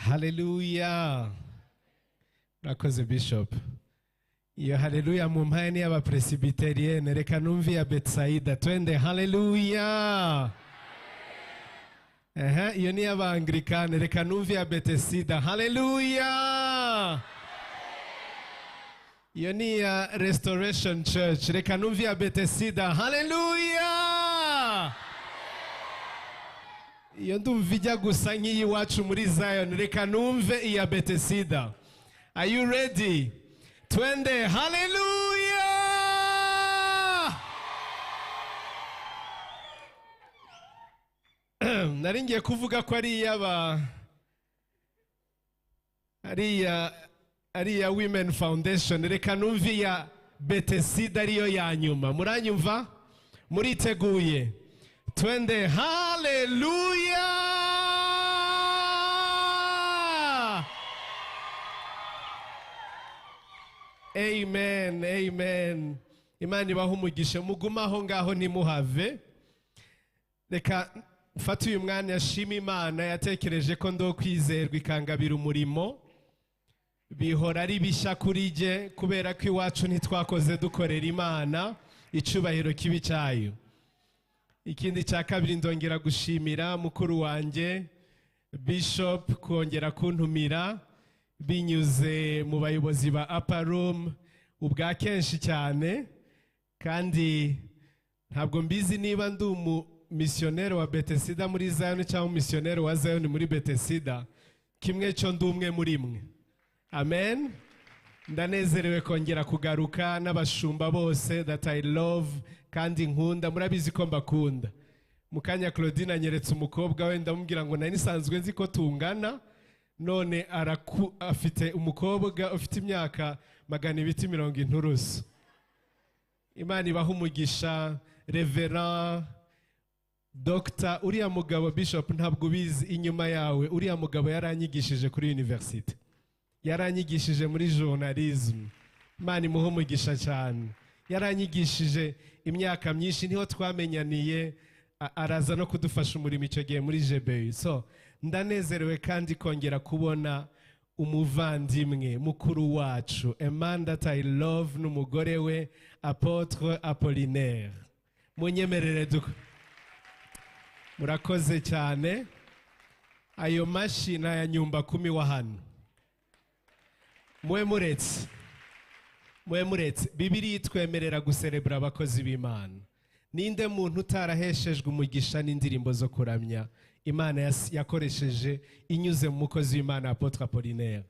Hallelujah. Rakoze Bishop. Iyo hallelujah mu mpani y'abapresbyterienne reka numvi ya Betsaida twende hallelujah. Iyo ni y'abaanglikane reka numvi ya Bethesda hallelujah. Iyo ni ya Restoration Church reka numvi ya Bethesda hallelujah. Iyo ndumva ijya gusa nk'iyiwacu muri Zion reka numve iya Bethesda. Are you ready? Twende hallelujah. Naringiye kuvuga ko ari ya Women Foundation reka numvi ya Bethesda ariyo ya nyuma. Muranyumva? Muriteguye? Twende hallelujah. Amen, amen. Imana ibahe umugisha mugumaho ngaho ntimuhave. Reka mfate uyu mwanya ashima Imana yatekereje ko ndo kwizerwa ikangabira umurimo. Bihora ari bishya kuri je kubera ko iwacu ntitwakoze dukorera Imana icubahiro kibi cyayo. Ikindi cya kabiri ndongera gushimira mukuru wanje Bishop kongera kuntumira binyuze mu bayobozi ba Upper Room ubwa kenshi cyane, kandi ntabwo mbizi niba ndi missionnaire wa Bethesda muri Zion cyangwa missionnaire wa Zion muri Bethesda, kimwe cyo ndi umwe muri mwe. Amen. Ndanezerewe kongera kugaruka n'abashumba bose that I love kandi nkunda, murabizi ko mbakunda. Mukanya Claudine anyeretse umukobwa we ndamubwira ngo nari nisanzwe nzi ko tungana, none afite umukobwa ufite imyaka 270. Imana ibahe umugisha. Reverend Dr. uriya mugabo Bishop ntabwo bizi inyuma yawe, uriya mugabo yaranyigishije kuri university, yaranyigishije muri journalism. Imana imuhe umugisha cyane. Yaranyigishije imyaka myinshi, niho twamenyaniye, araza no kudufasha umurimo icyo gihe muri GBU. So ndanezerewe kandi kongera kubona umuvandimwe mukuru wacu, a man that I love, n'umugore we Apotre Apollinaire. Munyemerere murakoze cyane. Ayo mashina ya nyumba 10 wa hano mwe muretse Bibiliya itwemerera guserebura abakozi b'Imana. Ninde muntu utaraheshejwe umugisha n'indirimbo zo kuramya Imana yakoresheje inyuze mu mukozi w'Imana Apotre Apollinaire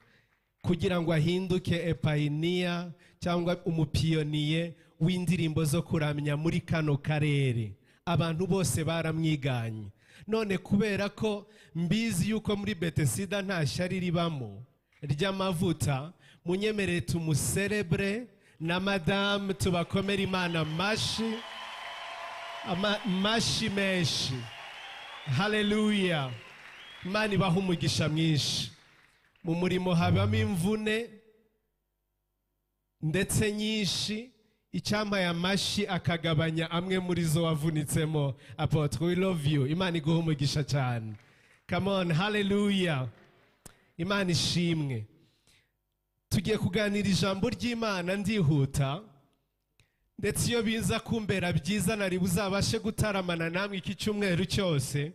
kugira ngo ahinduke epayiniya cyangwa umupiyoniye w'indirimbo zo kuramya muri kano karere? Abantu bose baramwiganye. None kubera ko mbizi yuko muri Bethesda nta shyari ribamo ry'amavuta, munyemerere tumuserebre na madame tubakomera Imana mashi menshi. Hallelujah. Imana ibahe umugisha mwinshi. Mu murimo habamo imvune ndetse nyinshi, icyampa amashi akagabanya amwe muri zo wavunitsemo. Apotre, we love you. Imana iguhe umugisha cyane. Come on, hallelujah. Imana ishimwe. Tugiye kuganira ijambo ry'Imana ndihuta, ndetse iyo biza kumbera byiza nari buzabashe gutaramana namwe iki cyumweru cyose,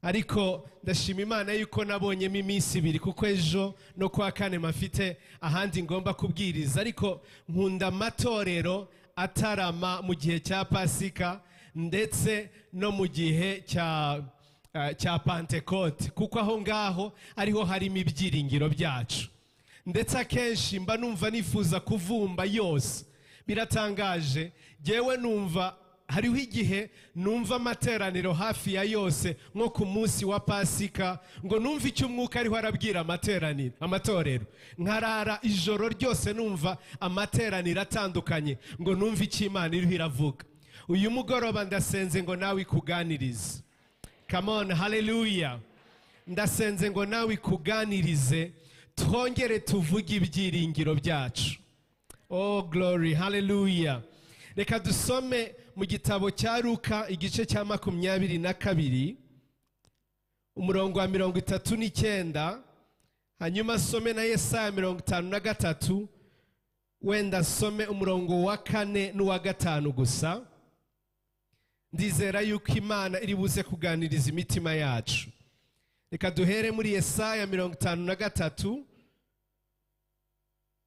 ariko ndashima Imana yuko nabonyemo iminsi 2 kuko ejo no kwa kane mafite ahandi ngomba kubwiriza. Ariko nkunda amatorero atarama mu gihe cya Pasika ndetse no mu gihe cya Pentecote, kuko aho ngaho ariho harimo ibyiringiro byacu. Ndetse akenshi mba numva nifuza kuvumba yose. Biratangaje, jewe numva hariho igihe numva amateraniro hafi ya yose nko ku munsi wa Pasika, ngo numva icyo umwuka ariho arabwira amatorero. Nkarara ijoro ryose numva amateraniro atandukanye, ngo numva icyo Imana iriho iravuga. Uyu mugoroba ndasenze ngo nawe ikuganirize. Come on, hallelujah. Ndasenze ngo nawe ikuganirize, twongere tuvuge ibyiringiro byacu. Oh glory, hallelujah. Reka dusome mu gitabo cya Luka igice cya 22 umurongo wa 39 hanyuma some na Yesaya 53 wenda some umurongo wa 4 n'uwa 5 gusa. Ndizera yuko Imana iri buze kuganiriza imitima yacu. Reka duhere muri Yesaya 53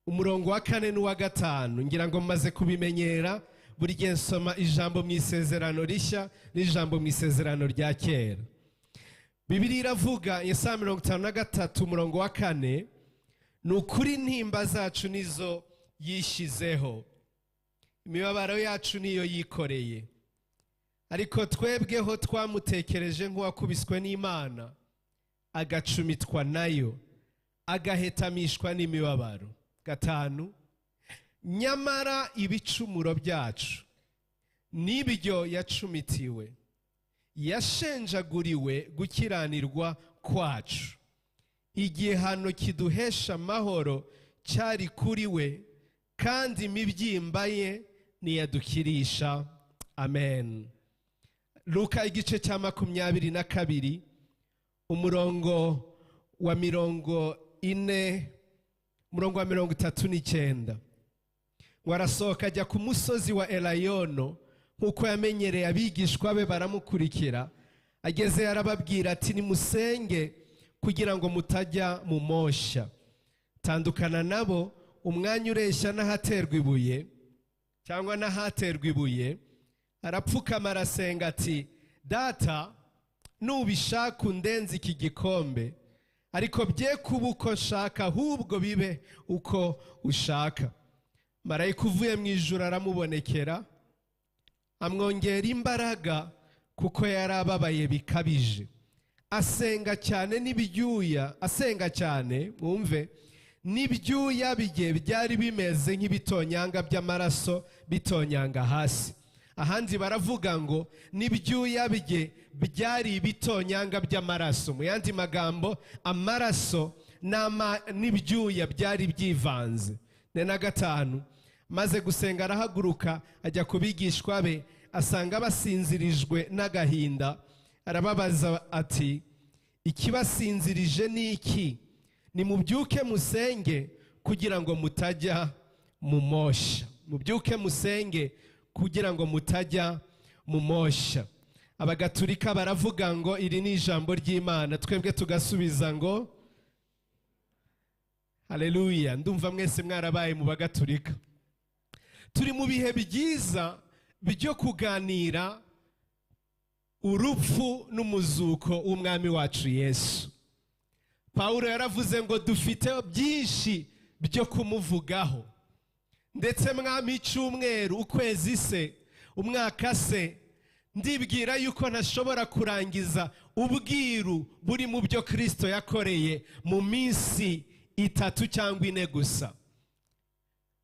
umurongo wa 4 n'uwa 5. Ngira ngo maze kubimenyera buri gihe nsoma ijambo mu isezerano rishya n'ijambo mu isezerano rya kera. Bibiliya iravuga Yesaya 53 umurongo wa 4, nukuri intimba zacu nizo yishizeho, imibabaro yacu niyo yikoreye, ariko twebweho twamutekereje nk'uwakubiswe n'Imana, agacumitwa nayo, agahetamishwa n'imibabaro. 5, nyamara ibicumuro byacu n'ibyo yacumitiwe, yashenjaguriwe gukiranirwa kwacu, igihano kiduhesha amahoro cyari kuri we, kandi imibyimba ye niyadukirisha. Amen. Luka igice cya 22 umurongo wa 40, umurongo wa 39. Warasohoka ajya ku musozi wa Elayono nkuko yamenyereye, abigishwa be baramukurikira. Ageze arababwira ati, nimusenge kugira ngo mutajya mu mosha. Tandukana nabo umwanya ureshya n'ahaterwa ibuye cyangwa n'ahaterwa ibuye. Arapfukama arasenga ati, data, nubishaka undenze iki gikombe, ariko bye kuba uko nshaka, ahubwo bibe uko ushaka. Marayika uvuye mu ijuru aramubonekera, amwongera imbaraga kuko yarababaye bikabije. Asenga cyane n'ibyuya, asenga cyane, mwumve, n'ibyuya bye byari bimeze nk'ibitonyanga by'amaraso bitonyanga hasi. Ahandi baravuga ngo n'ibyuya bye byari ibitonyanga by'amaraso. Mu yandi magambo, amaraso n'ibyuya byari byivanze. 5, maze gusenga arahaguruka ajya ku bigishwa be, asanga basinzirijwe n'agahinda. Arababaza ati, ikibasinzirije ni iki? Nimubyuke musenge kugira ngo mutajya mu mosha. Mubyuke musenge kugira ngo mutajya mu mosha. Abagatulika baravuga ngo iri ni ijambo ry'Imana, twebwe tugasubiza ngo haleluya. Ndumva mwese mwarabaye mu bagatulika. Turi mu bihe byiza byo kuganira urupfu n'umuzuko w'umwami wacu Yesu. Paulo yaravuze ngo dufite byinshi byo kumuvugaho, ndetse mwami, icyumweru, ukwezi se, umwaka se, ndibwira yuko ntashobora kurangiza ubwiru buri mu byo Kristo yakoreye mu minsi 3 cyangwa 4 gusa.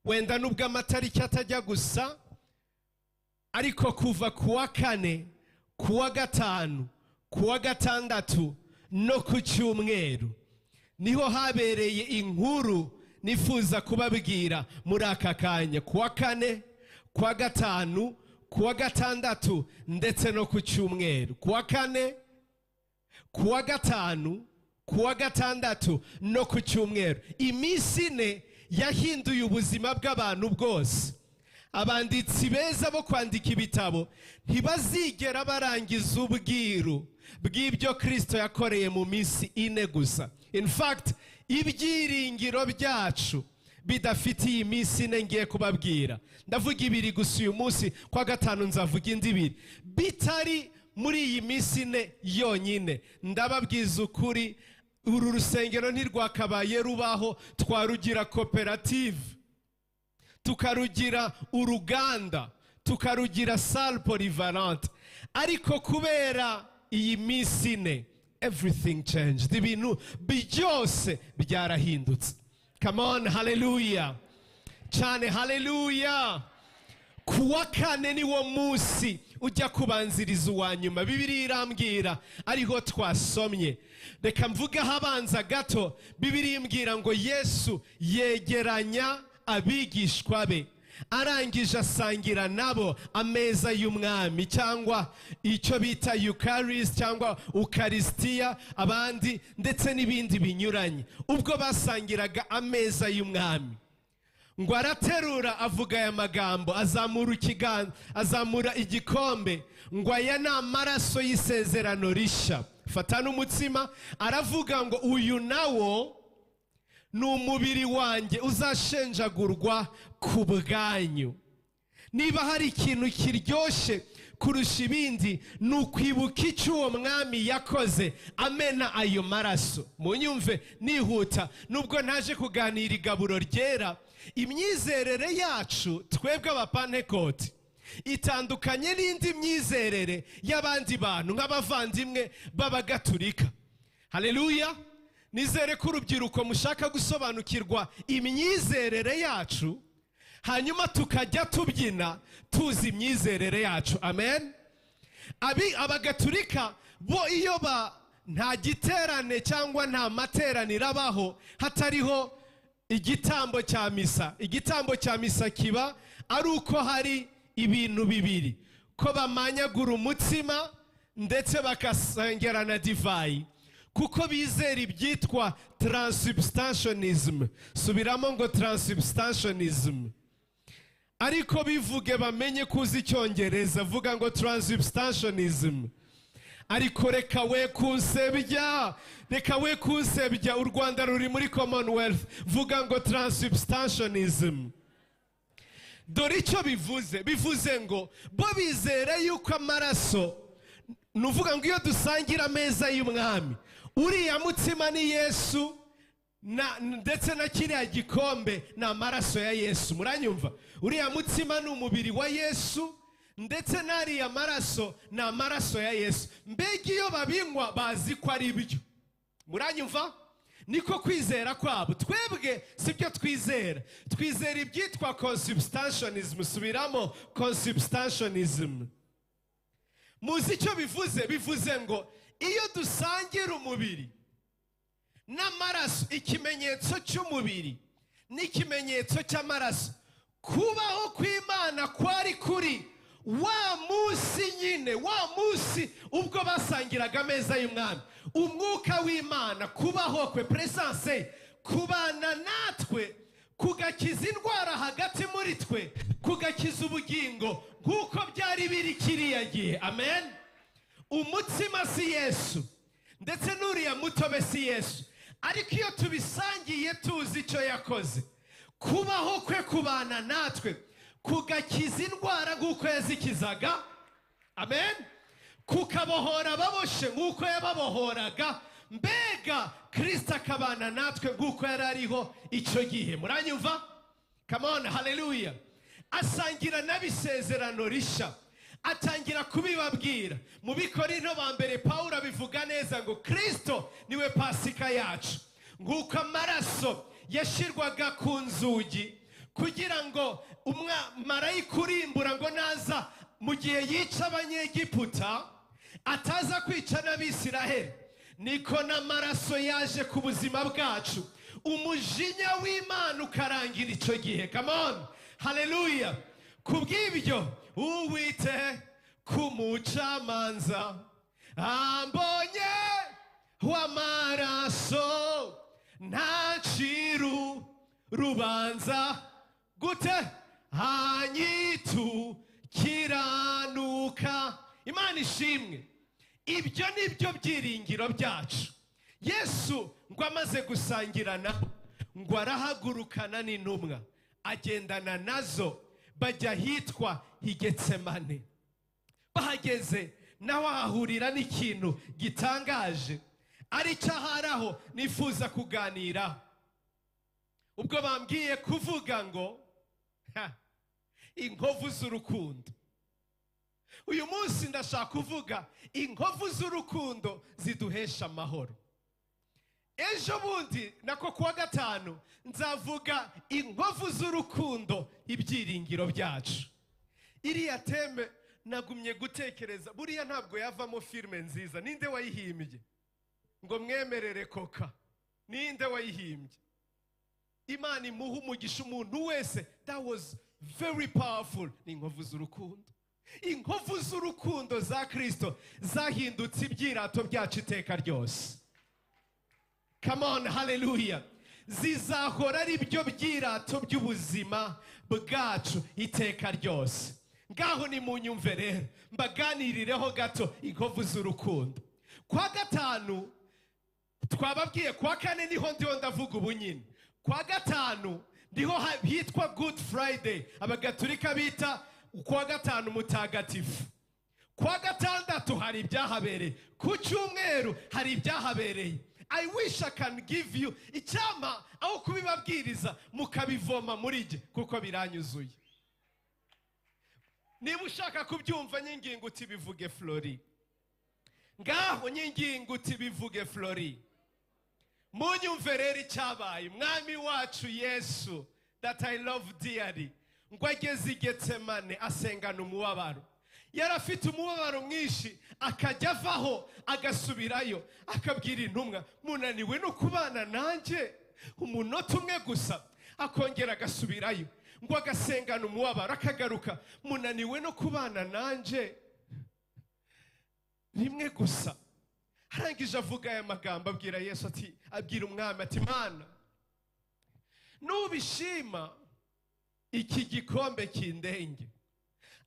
Wenda nubwo amatariki atajya gusa, ariko kuva kuwa 4, kuwa 5, kuwa 6 no ku cyumweru niho habereye inkuru nifuza kubabwira muri aka kanya. Kuwa 4, kuwa 5, kuwa 6 ndetse no ku cyumweru. Kuwa 4, kuwa 5, kuwa 6 no ku cyumweru. Iminsi 4 yahinduye ubuzima bw'abantu bwose. Abanditsi beza bo kwandika ibitabo ntibazigera barangiza ubwiru bw'ibyo Kristo yakoreye mu minsi 4 gusa. In fact, ibyiringiro byacu bidafitiye iminsi 4 ngiye kubabwira. Ndavuga 2 gusa uyu munsi, kwa 5 nzavuga indi 2. Bitari muri iyi minsi 4 yonyine. Ndababwiza ukuri, uru rusengero ntirwakabaye rubaho twarugira koperative, tukarugira uruganda, tukarugira salle polyvalente. Ariko kubera iyi minsi 4, everything changed. Ibintu byose byarahindutse. Come on, hallelujah. Cyane hallelujah. Kuwa 4 ni wo munsi ujya kubanziriza uwa nyuma. Bibiliya irambwira, ariho twasomye. Reka mvuga habanza gato. Bibiliya imbwira ngo Yesu yegeranya abigishwa be, arangije asangira nabo ameza y'umwami, cyangwa icyo bita Eucharist cyangwa Ukarisitiya, abandi ndetse n'ibindi binyuranye. Ubwo basangiraga ameza y'umwami, ngo araterura avuga aya magambo, azamura igikombe, ngo aya ni amaraso y'isezerano rishya. Fata n'umutsima, aravuga ngo uyu nawo ni umubiri wanjye uzashenjagurwa ku bwanyu. Niba hari ikintu kiryoshye kurusha ibindi, ni ukwibuka icyo uwo mwami yakoze amena ayo maraso. Munyumve nihuta, nubwo ntaje kuganira igaburo ryera, imyizerere yacu twebwe abapantekoti itandukanye n'indi myizerere y'abandi bantu nk'abavandimwe b'abagatulika. Haleluya! Nizere ko urubyiruko mushaka gusobanukirwa imyizerere yacu, hanyuma tukajya tubyina tuzi imyizerere yacu. Amen. Abagatulika bo iyo nta giterane cyangwa nta materaniro abaho hatariho igitambo cya misa. Igitambo cya misa kiba ari uko hari ibintu bibiri, ko bamanyagura umutsima ndetse bakasengera na divayi, kuko bizera ibyitwa transubstantianism. Subiramo ngo transubstantianism. Ariko bivuge bamenye kuzi icyongereza, vuga ngo transubstantianism. Ariko reka we kunsebya, u Rwanda ruri muri Commonwealth, vuga ngo transubstantianism. Dore icyo bivuze ngo bo bizera yuko amaraso, nuvuga ngo iyo dusangira ameza y'umwami, uriya mutsima ni Yesu, ndetse na kiriya gikombe ni amaraso ya Yesu. Muranyumva? Uriya mutsima ni umubiri wa Yesu, ndetse n'ariya maraso ni amaraso ya Yesu. Mbega iyo babinywa bazi ko ari ibyo. Muranyumva? Niko kwizera kwabo. Twebwe sibyo twizera, twizera ibyitwa consubstantianism. Subiramo, consubstantianism. Muzi icyo bivuze ngo iyo dusangira umubiri n'amaraso, ikimenyetso cy'umubiri n'ikimenyetso cy'amaraso, kubaho kw'Imana kwari kuri wa munsi nyine, wa munsi ubwo basangiraga ameza y'umwami. Umwuka w'Imana kubaho kwe, presence, kubana natwe, kugakiza indwara hagati muri twe, kugakiza ubugingo nk'uko byari biri kiriya gihe. Amen. Umutsima si Yesu, ndetse n'uriya mutobe si Yesu, ariko iyo tubisangiye tuzi icyo yakoze, kubaho kwe kubana natwe, kugakiza indwara nk'uko yazikizaga. Amen. Kukabohora ababoshe nk'uko yababohoraga. Mbega Kristo akabana natwe nk'uko yari ariho icyo gihe. Muranyumva? Come on, haleluya. Asangira n'abisezerano rishya, atangira kubibabwira. Mu Bikorinto ba mbere Pawulo abivuga neza ngo Kristo niwe pasika yacu, nk'uko amaraso yashirwaga ku nzugi kugira ngo marayika urimbura ngo naza mu gihe yica abanyegiputa ataza kwica n'Abisiraheli, niko n'amaraso yaje ku buzima bwacu, umujinya w'Imana ukarangira icyo gihe. Come on, haleluya. Kubw'ibyo Uwite kumucamanza ambonye w'amaraso, ntaciru rubanza gute hanyitu kiranuka. Imana ishimwe. Ibyo nibyo byiringiro byacu. Yesu ngo amaze gusangirana, ngo arahagurukana n'intumwa, agendana nazo bajya hitwa Getsemane. Bahageze naho ahahurira n'ikintu gitangaje, ari cyo aharaho nifuza kuganiraho. Ubwo bambwiye kuvuga ngo inkovu z'urukundo, uyu munsi ndashaka kuvuga inkovu z'urukundo ziduhesha amahoro. Ejo bundi nako kuwa gatanu nzavuga inkovu z'urukundo, ibyiringiro byacu. Iriya teme nagumye gutekereza, buriya ntabwo yavamo filime nziza. Ninde wayihimbye? Ngo mwemerere koka. Ninde wayihimbye? Imana imuha umugisha umuntu wese. That was very powerful, ni inkovu z'urukundo. Inkovu z'urukundo za Kristo zahindutse ibyirato byacu iteka ryose. Come on, hallelujah. Zizahora ari byo byirato by'ubuzima bwacu iteka ryose. Ngaho ni munyumve rero, mbaganirireho gato inkovu z'urukundo. Kwa gatanu twababwiye, kwa kane niho ndiho ndavuga ubunyine. Kwa gatanu niho hitwa Good Friday, abagatulika bita kwa gatanu mutagatifu. Kwa gatandatu hari ibyahabereye, ku cyumweru hari ibyahabereye. I wish I can give you icyama aho kubibabwiriza mukabivoma muri jye kuko biranyuzuye. Niba ushaka kubyumva nyingingo utibivuge Flori. Ngaho nyingingo utibivuge Flori. Munyumve rero icyabaye. Mwami wacu Yesu that I love dearly, ngo ageze i Getsemane asengana umubabaro. Yarafite umubabaro mwinshi, akajya avaho agasubirayo akabwira intumwa, munaniwe no kubana nanjye umunota umwe gusa. Akongera agasubirayo ngo agasengana umubabaro, akagaruka, munaniwe no kubana nanjye rimwe gusa. Arangije avuga aya magambo, abwira Yesu ati, abwira umwami ati, Mana, nubishima iki gikombe kindenge,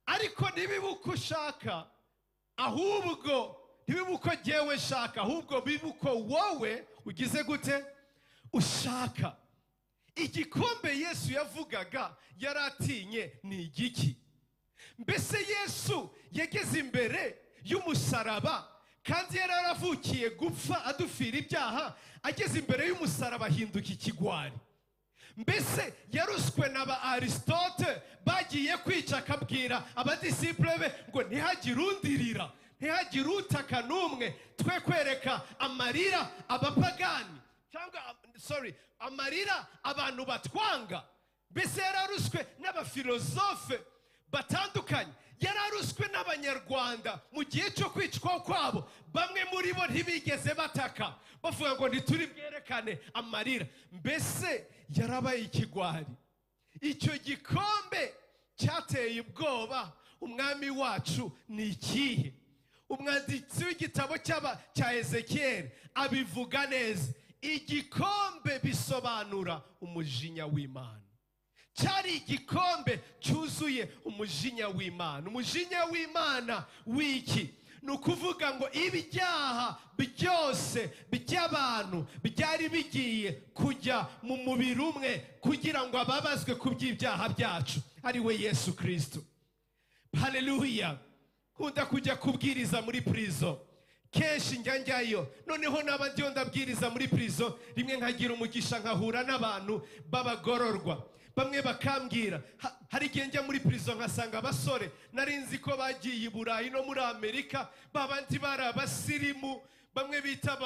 ariko ntibibe uko ushaka, ahubwo ntibibe uko jyewe nshaka, ahubwo bibe uko wowe ugize gute ushaka. Igikombe Yesu yavugaga yaratinye ni igiki? Mbese Yesu yageze imbere y'umusaraba, kandi yararavukiye gupfa adufira ibyaha, ageze imbere y'umusaraba ahinduka ikigwari. Mbese yaruswe na ba Aristote bagiye kwica, akabwira abadisipule be ngo ntihagire undirira, ntihagire utaka n'umwe, twe kwereka amarira abapagani, cyangwa amarira abantu batwanga. Mbese yararuswe n'abafilozofe batandukanye, yararuswe n'abanyarwanda mu gihe cyo kwicwa kwabo. Bamwe muri bo ntibigeze bataka, bavuga ngo ntituri bwerekane amarira. Mbese yarabaye ikigwari. Icyo gikombe cyateye ubwoba umwami wacu ni ikihe? Umwanditsi w'igitabo cya Ezekiyeli abivuga neza. Igikombe bisobanura umujinya w'Imana. Cyari igikombe cyuzuye umujinya w'Imana. Umujinya w'Imana w'iki? Ni ukuvuga ngo ibyaha byose by'abantu byari bigiye kujya mu mubiri umwe kugira ngo ababazwe ku by'ibyaha byacu, ari we Yesu Kristo. Haleluya. Nkunda kujya kubwiriza muri prison, kenshi njyayo. Noneho naba ndiyo ndabwiriza muri prison, rimwe nkagira umugisha nkahura n'abantu b'abagororwa. Bamwe bakambwira, hari igihe njya muri prison nkasanga abasore nari nzi ko bagiye i Burayi no muri Amerika, babandi bari abasirimu, bamwe bita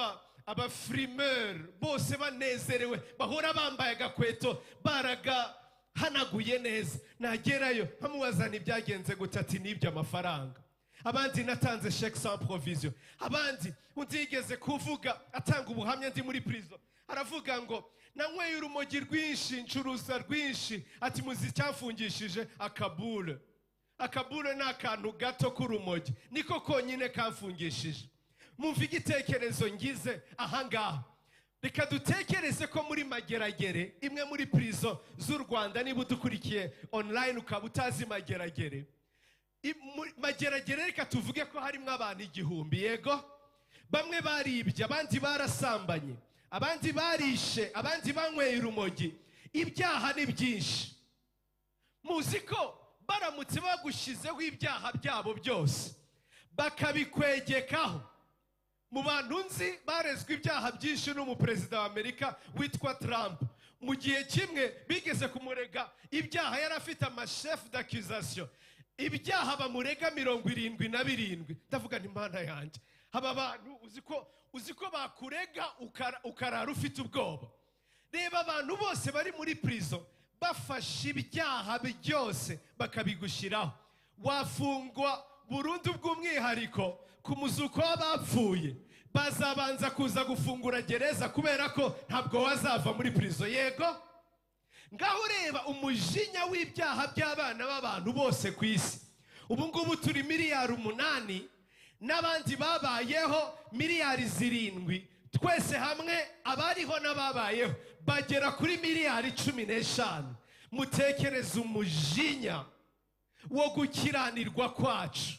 abafrimeur, bose banezerewe, bahora bambaye agakweto baragahanaguye neza. Nagerayo nkamubazana ibyagenze gute, ati nibyo amafaranga. Abandi natanze chèque sans provision. Abandi undigeze kuvuga atanga ubuhamya ndi muri prison, aravuga ngo nanyweye urumogi rwinshi, ncuruza rwinshi, ati muzi cyafungishije akabule. Akabule ni akantu gato k'urumogi, niko konyine kamfungishije. Mumva igitekerezo ngize ahangaha. Reka dutekereze ko muri Mageragere, imwe muri prison z'u Rwanda, niba udukurikiye online ukaba utazi Mageragere. Mageragere reka tuvuge ko harimo abantu 1000, yego? Bamwe baribye, abandi barasambanye, abandi barishe, abandi banyweye urumogi. Ibyaha ni byinshi. Muzi ko baramutse bagushizeho ibyaha byabo byose bakabikwegekaho, mu bantu nzi barezwe ibyaha byinshi n'umuperezida wa Amerika witwa Trump. Mu gihe kimwe bigeze kumurega ibyaha, yari afite amachef d'accusation, ibyaha bamurega 77. Ndavuga nti Mana yanjye, aba bantu uzi ko bakurega ukarara ufite ubwoba. Reba abantu bose bari muri prison bafashe ibyaha byose bakabigushiraho, wafungwa burundu bw'umwihariko ku muzuko w'abapfuye. Bazabanza kuza gufungura gereza kubera ko ntabwo wazava muri prison, yego? ngaho ureba umujinya w'ibyaha by'abana b'abantu bose ku isi. Ubu ngubu turi miliyari 8 n'abandi babayeho miliyari 7, twese hamwe abariho n'ababayeho bagera kuri miliyari 15. Mutekereze umujinya wo gukiranirwa kwacu,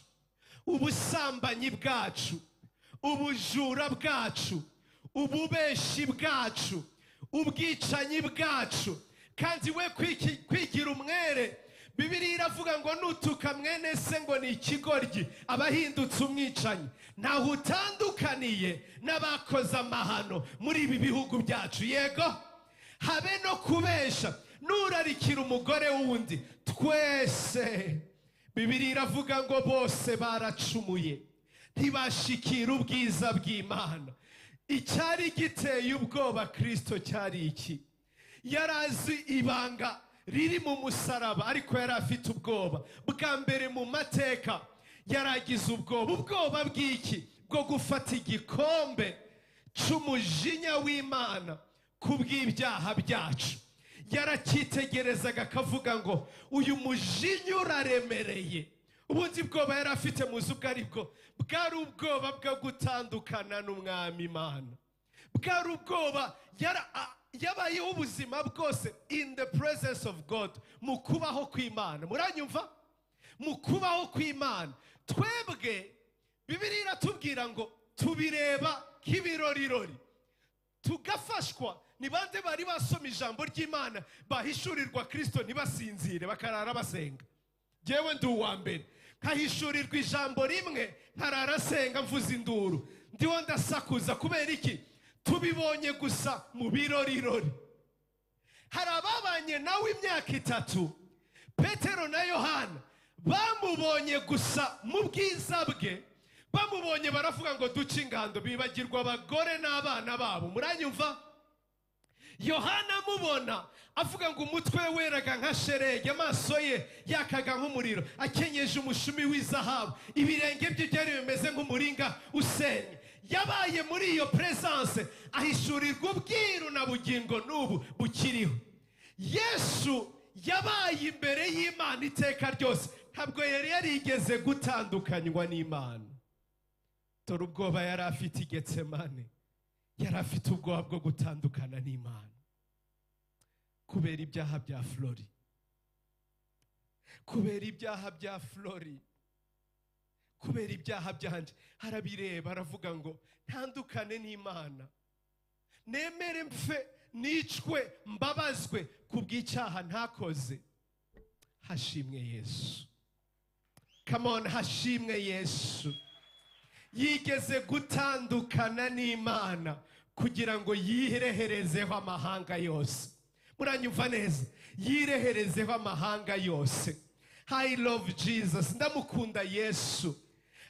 ubusambanyi bwacu, ubujura bwacu, ububeshi bwacu, ubwicanyi bwacu. Kandi we kwigira umwere, Bibiliya iravuga ngo nutuka mwene se ngo ni ikigoryi abahindutse umwicanyi. Ntaho utandukaniye n'abakoze amahano muri ibi bihugu byacu. Yego, habe no kubesha, nurarikira umugore wundi. Twese Bibiliya iravuga ngo bose baracumuye, ntibashikira ubwiza bw'Imana. Icyari giteye ubwoba Kristo cyari iki? Yarazi ibanga riri mu musaraba, ariko yari afite ubwoba. Bwa mbere mu mateka yaragize ubwoba. Ubwoba bw'iki? Bwo gufata igikombe cy'umujinya w'Imana kubw'ibyaha byacu. Yaracyitegerezaga akavuga ngo uyu mujinya uraremereye. Ubundi bwoba yari afite muzi ubwo aribwo? Bwari ubwoba bwo gutandukana n'Umwami Imana. Bwari ubwoba yabayeho ubuzima bwose in the presence of God, mu kubaho kw'Imana. Muranyumva? Mu kubaho kw'Imana. Twebwe Bibiliya iratubwira ngo tubireba nk'ibirorirori, tugafashwa. Ni bande bari basoma ijambo ry'Imana bahishurirwa Kristo ntibasinzire bakarara basenga? Jewe ndi uwa mbere. Nkahishurirwa ijambo rimwe nkarara senga mvuza induru, ndiho ndasakuza. Kubera iki? Tubibonye gusa mu birorirori. Hari ababanye nawe imyaka 3, Petero na Yohana, bamubonye gusa mu bwiza bwe. Bamubonye baravuga ngo duce ingando, bibagirwa abagore n'abana babo. Muranyumva? Yohana mubona avuga ngo umutwe weraga nka sherege, amaso ye yakaga nk'umuriro, akenyeje umushumi w'izahabu, ibirenge bye byari bimeze nk'umuringa usenye. Yabaye muri iyo presence, ahishurirwa ubwiru na bugingo n'ubu bukiriho. Yesu yabaye imbere y'Imana iteka ryose, ntabwo yari yarigeze gutandukanywa n'Imana. Dore ubwoba yari afite i Getsemane, yari afite ubwoba bwo gutandukana n'Imana kubera ibyaha bya Flori. Kubera ibyaha bya Flori, kubera ibyaha byanje. Harabireba aravuga ngo ntandukane n'Imana, nemere mpfe nicwe mbabazwe kubw'icyaha ntakoze. Hashimwe Yesu. Come on, hashimwe Yesu. Yigeze gutandukana n'Imana kugira ngo yireherezeho amahanga yose. Muranyumva neza? Yireherezeho amahanga yose. I love Jesus. Ndamukunda Yesu.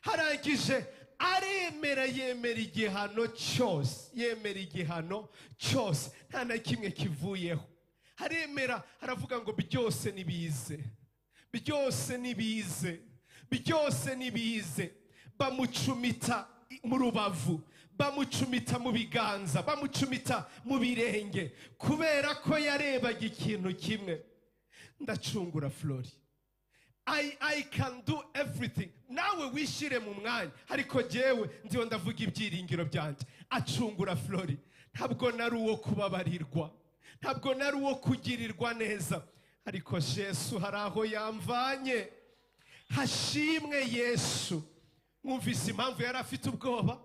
Harangije aremera, yemera igihano cyose, yemera igihano cyose, nta na kimwe kivuyeho. Haremera, haravuga ngo byose nibize, byose nibize, byose nibize. Bamucumita mu rubavu, bamucumita mu biganza, bamucumita mu birenge, kubera ko yarebaga ikintu kimwe: ndacungura Flori. I can do everything. Nawe wishire mu mwanya, ariko jewe ndiho ndavuga ibyiringiro byanje. Acungura Flori. Ntabwo nari uwo kubabarirwa, ntabwo nari uwo kugirirwa neza, ariko Yesu hari aho yamvanye. Hashimwe Yesu. Mwumvise impamvu yari afite ubwoba?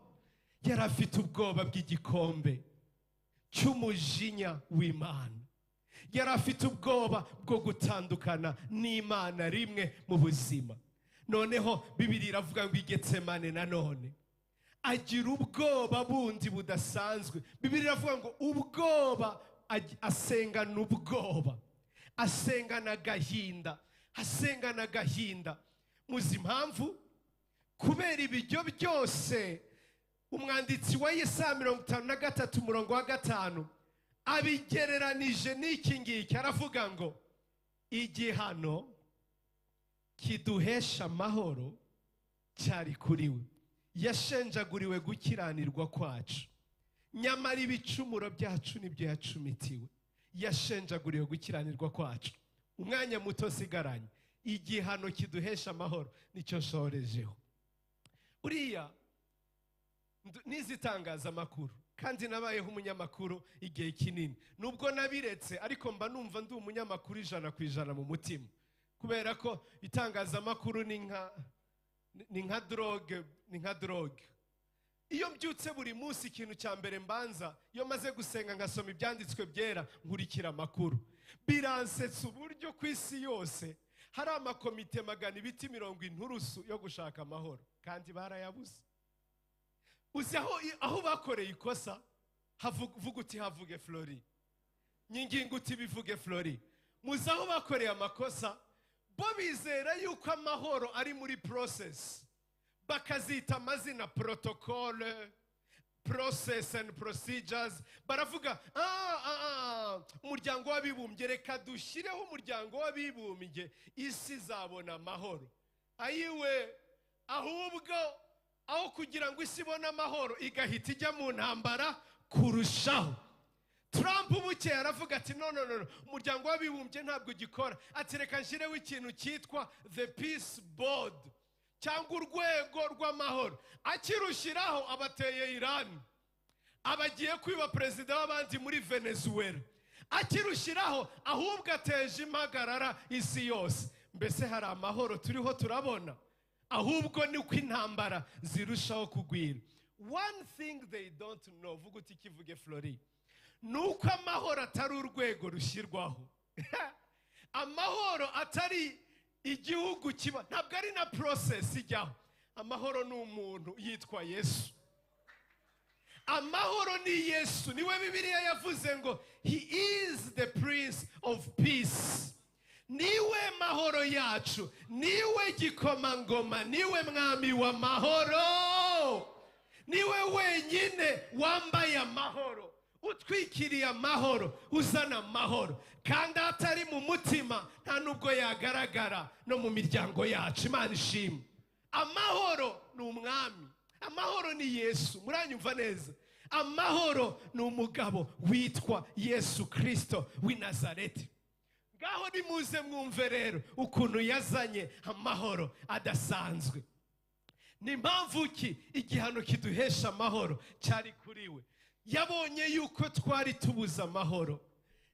Yari afite ubwoba bw'igikombe cy'umujinya w'Imana. Yari afite ubwoba bwo gutandukana n'Imana rimwe mu buzima. Noneho Bibiliya iravuga ngo i Getsemane nanone agira ubwoba bundi budasanzwe. Bibiliya iravuga ngo ubwoba, asengana ubwoba, asengana agahinda, asengana agahinda. Muzi impamvu? Kubera ibiryo byose umwanditsi wa Yesaya 53:5 abigereranije n'iki ngiki. Aravuga ngo igihano kiduhesha amahoro cyari kuri we, yashenjaguriwe gukiranirwa kwacu, nyamara ibicumuro byacu nibyo yacumitiwe. yashenjaguriwe gukiranirwa kwacu. Umwanya muto sigaranye, igihano kiduhesha amahoro nicyo nshorejeho. Uriya nizitangaza amakuru, kandi nabayeho umunyamakuru igihe kinini. Nubwo nabiretse ariko mba numva ndi umunyamakuru 100% mu mutima, kubera ko itangazamakuru ni nka drogue. Iyo mbyutse buri munsi ikintu cya mbere mbanza, iyo maze gusenga ngasoma ibyanditswe byera, nkurikira amakuru. Biransetsa uburyo ku isi yose hari amakomite 270 inturusu yo gushaka amahoro, kandi barayabuze. Uzi aho bakoreye ikosa, vuga uti havuge Flori, nyinginga uti bivuge Flori. Muzi aho bakoreye amakosa, bo bizera yuko amahoro ari muri process, bakazita amazina protocole, process and procedures. Baravuga umuryango w'abibumbye, reka dushyireho umuryango w'abibumbye, isi zabona amahoro. Ayiwe, ahubwo aho kugira ngo isi ibone amahoro igahita ijya mu ntambara kurushaho. Trump buke aravuga ati no, umuryango w'abibumbye ntabwo gikora, ati reka nshyireho ikintu cyitwa the peace board, cyangwa urwego rw'amahoro. Akirushiraho abateye Iran, abagiye kwiba perezida w'abandi muri Venezuela. Akirushiraho ahubwo ateje impagarara isi yose. Mbese hari amahoro turiho turabona? Ahubwo ni uko intambara zirushaho kugwira. One thing they don't know, vuga uti kivuge Flori, nuko amahoro atari urwego rushyirwaho. Amahoro atari igihugu kiba, ntabwo ari na process ijyaho. Amahoro ni umuntu yitwa Yesu. Amahoro ni Yesu. Niwe Bibiliya yavuze ngo he is the prince of peace. Niwe mahoro yacu, niwe gikomangoma, niwe mwami wa mahoro. Niwe wenyine wambaye amahoro, utwikiriye amahoro, uzana amahoro, kandi atari mu mutima nta nubwo yagaragara no mu miryango yacu. Imana ishimwe. Amahoro ni umwami, amahoro ni Yesu. Muranyumva neza? Amahoro ni umugabo witwa Yesu Kristo w'i Nazareti. Ngaho nimuze mwumve rero ukuntu yazanye amahoro adasanzwe. Ni mpamvu ki igihano kiduhesha amahoro cyari kuri we. Yabonye yuko twari tubuza amahoro,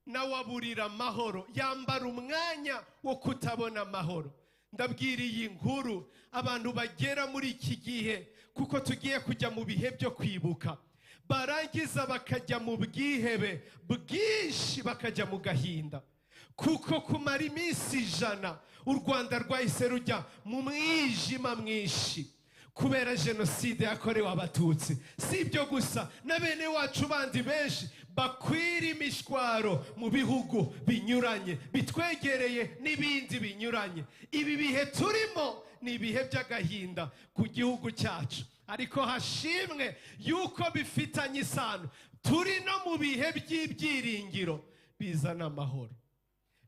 nawaburira amahoro, yambara umwanya wo kutabona amahoro. Ndabwira iyi nkuru abantu bagera muri iki gihe, kuko tugiye kujya mu bihe byo kwibuka, barangiza bakajya mu bwihebe bwinshi, bakajya mu gahinda, kuko kumara iminsi 100 u Rwanda rwahise rujya mu mwijima mwinshi kubera jenoside yakorewe abatutsi. Si ibyo gusa, na bene wacu bandi benshi bakwira imishwaro mu bihugu binyuranye bitwegereye n'ibindi binyuranye. Ibi bihe turimo ni ibihe by'agahinda ku gihugu cyacu, ariko hashimwe yuko bifitanye isano. Turi no mu bihe by'ibyiringiro bizana amahoro,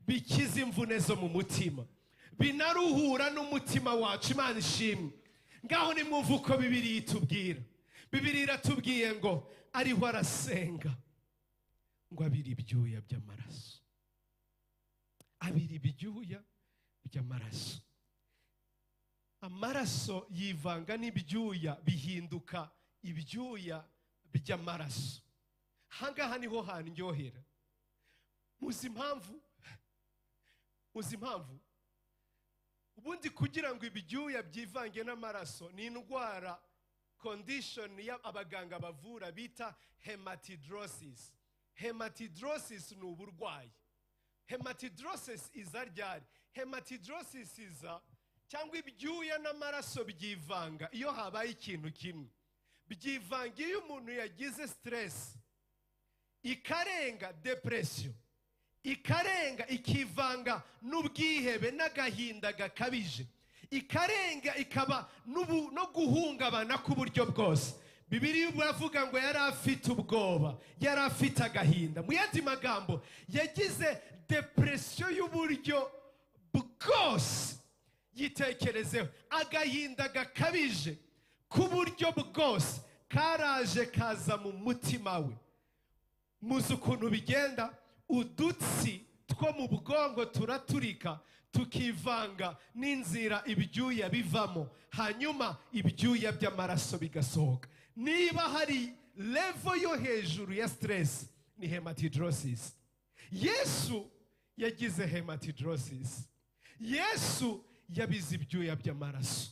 bikiza imvune zo mu mutima, binaruhura n'umutima wacu. Imana ishimwe. Ngaho nimwumva uko Bibiliya itubwira. Bibiliya iratubwiye ngo ariho arasenga ngo abira ibyuya by'amaraso, abira ibyuya by'amaraso. Amaraso yivanga n'ibyuya bihinduka ibyuya by'amaraso. Hangaha niho handyohera. Muzi impamvu? Ubundi kugira ngo ibyuya byivange n'amaraso ni indwara, condition abaganga bavura bita hematidrosis. Hematidrosis ni uburwayi. Hematidrosis iza ryari? Hematidrosis iza cyangwa ibyuya n'amaraso byivanga iyo habaye ikintu kimwe. Byivanga iyo umuntu yagize stress, ikarenga depression, ikarenga ikivanga n'ubwihebe n'agahinda gakabije, ikarenga ikaba no guhungabana ku buryo bwose. Bibiliya iravuga ngo yari afite ubwoba, yari afite agahinda. Mu yandi magambo, yagize depression y'uburyo bwose. Yitekerezeho, agahinda gakabije ku buryo bwose karaje kaza mu mutima we. Muzi ukuntu bigenda? udutsi two mu bwongo turaturika tukivanga n'inzira ibyuya bivamo, hanyuma ibyuya by'amaraso bigasohoka. Niba hari level yo hejuru ya stress, ni hematidrosis. Yesu yagize hematidrosis. Yesu yabize ibyuya by'amaraso.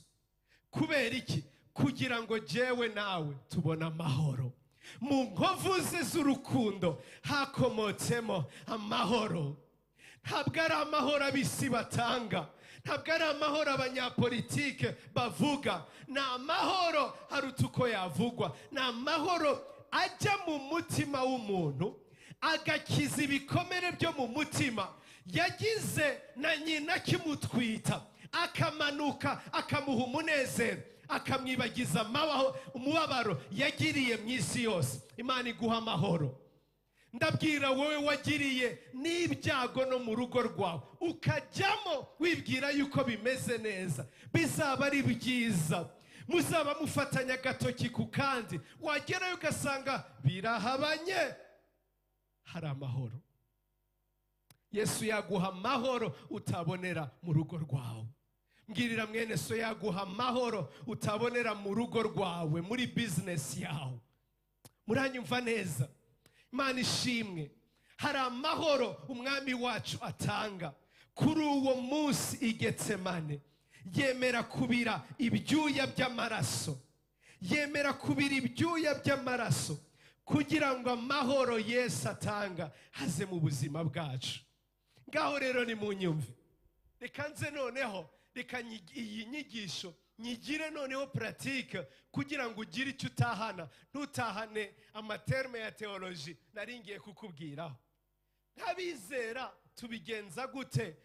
Kubera iki? Kugira ngo jewe nawe tubone amahoro. Mu nkovu ze z'urukundo hakomotsemo amahoro. Ntabwo ari amahoro ab'isi batanga, ntabwo ari amahoro abanyapolitike bavuga, ni amahoro haruta uko yavugwa. Ni amahoro ajya mu mutima w'umuntu, agakiza ibikomere byo mu mutima yagize na nyina akimutwita, akamanuka akamuha umunezero, akamwibagiza umubabaro yagiriye mu isi yose. Imana iguha amahoro. Ndabwira wowe wagiriye n'ibyago no mu rugo rwawe, ukajyamo wibwira yuko bimeze neza, bizaba ari byiza, muzaba mufatanya agatoki ku kandi, wagerayo ugasanga birahabanye, hari amahoro. Yesu yaguha amahoro utabonera mu rugo rwawe. Mbwirira mwene so, yaguha amahoro utabonera mu rugo rwawe, muri business yawe. Muranyumva neza? Imana ishimwe. Hari amahoro umwami wacu atanga. Kuri uwo munsi i Getsemane yemera kubira ibyuya by'amaraso, yemera kubira ibyuya by'amaraso kugira ngo amahoro Yesu atanga haze mu buzima bwacu. Ngaho rero ni mu nyumve, reka nze noneho, reka iyi nyigisho nyigire noneho pratique, kugira ngo ugire icyo utahana, ntutahane amaterme ya teoloji naringiye kukubwiraho. Ntabizera tubigenza gute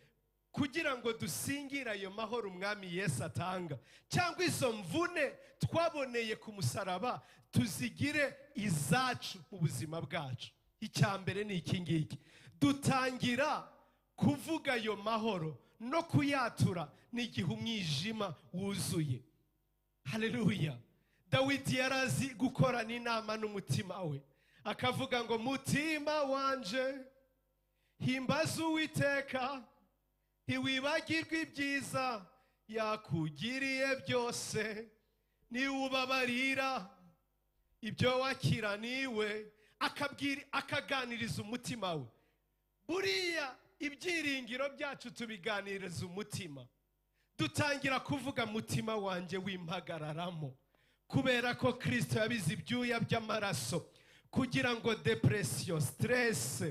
kugira ngo dusingira ayo mahoro umwami Yesu atanga, cyangwa izo mvune twaboneye ku musaraba tuzigire izacu mu buzima bwacu? Icya mbere ni iki ngiki: dutangira kuvuga ayo mahoro no kuyatura n'igihe umwijima wuzuye. Haleluya! Dawidi yarazi gukorana inama n'umutima we, akavuga ngo mutima wanje himbaza Uwiteka, ntiwibagirwe ibyiza yakugiriye byose, niwubabarira ibyo wakiraniwe. Akaganiriza umutima we. Buriya ibyiringiro byacu tubiganiriza umutima. Dutangira kuvuga mutima wanjye wimpagararamo, kubera ko Kristo yabize ibyuya by'amaraso kugira ngo depression, stress,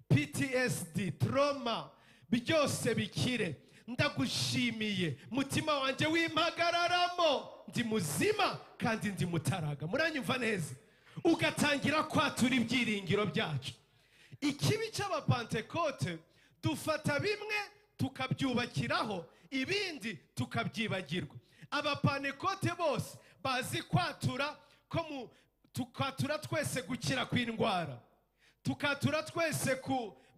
PTSD, trauma byose bikire. Ndagushimiye mutima wanjye wimpagararamo, ndi muzima kandi ndi mutaraga. Muranyumva neza? Ugatangira kwatura ibyiringiro byacu. Ikibi cy'abapantekote, dufata bimwe tukabyubakiraho, ibindi tukabyibagirwa. Abapantekote bose bazi kwatura, tukatura twese gukira kw'indwara, tukatura twese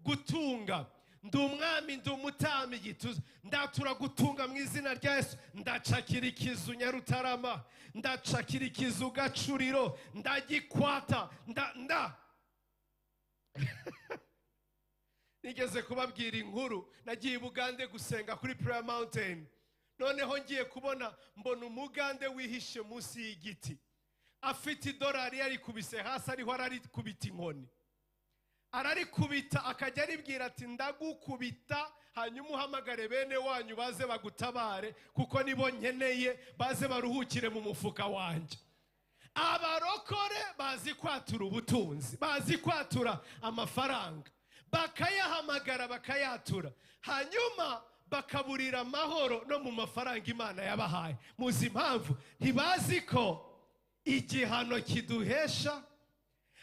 gutunga. Ndi umwami, ndi umutambyi, ndatura gutunga mu izina rya Yesu. Ndacakira ikizu Nyarutarama, ndacakira ikizu Gacuriro, ndagikwata, nigeze kubabwira inkuru. Nagiye i Bugande gusenga kuri Prayer Mountain. Noneho ngiye kubona mbona umugande wihishe munsi y'igiti, afite idolari yarikubise hasi, ariho ararikubita inkoni. Ararikubita akajya aribwira ati ndagukubita, hanyuma uhamagare bene wanyu baze bagutabare, kuko nibo nkeneye, baze baruhukire mu mufuka wanjye. Abarokore bazi kwatura ubutunzi, bazi kwatura amafaranga, bakayahamagara bakayatura, hanyuma bakaburira amahoro no mu mafaranga Imana yabahaye. Muzi impamvu? Ntibazi ko igihano kiduhesha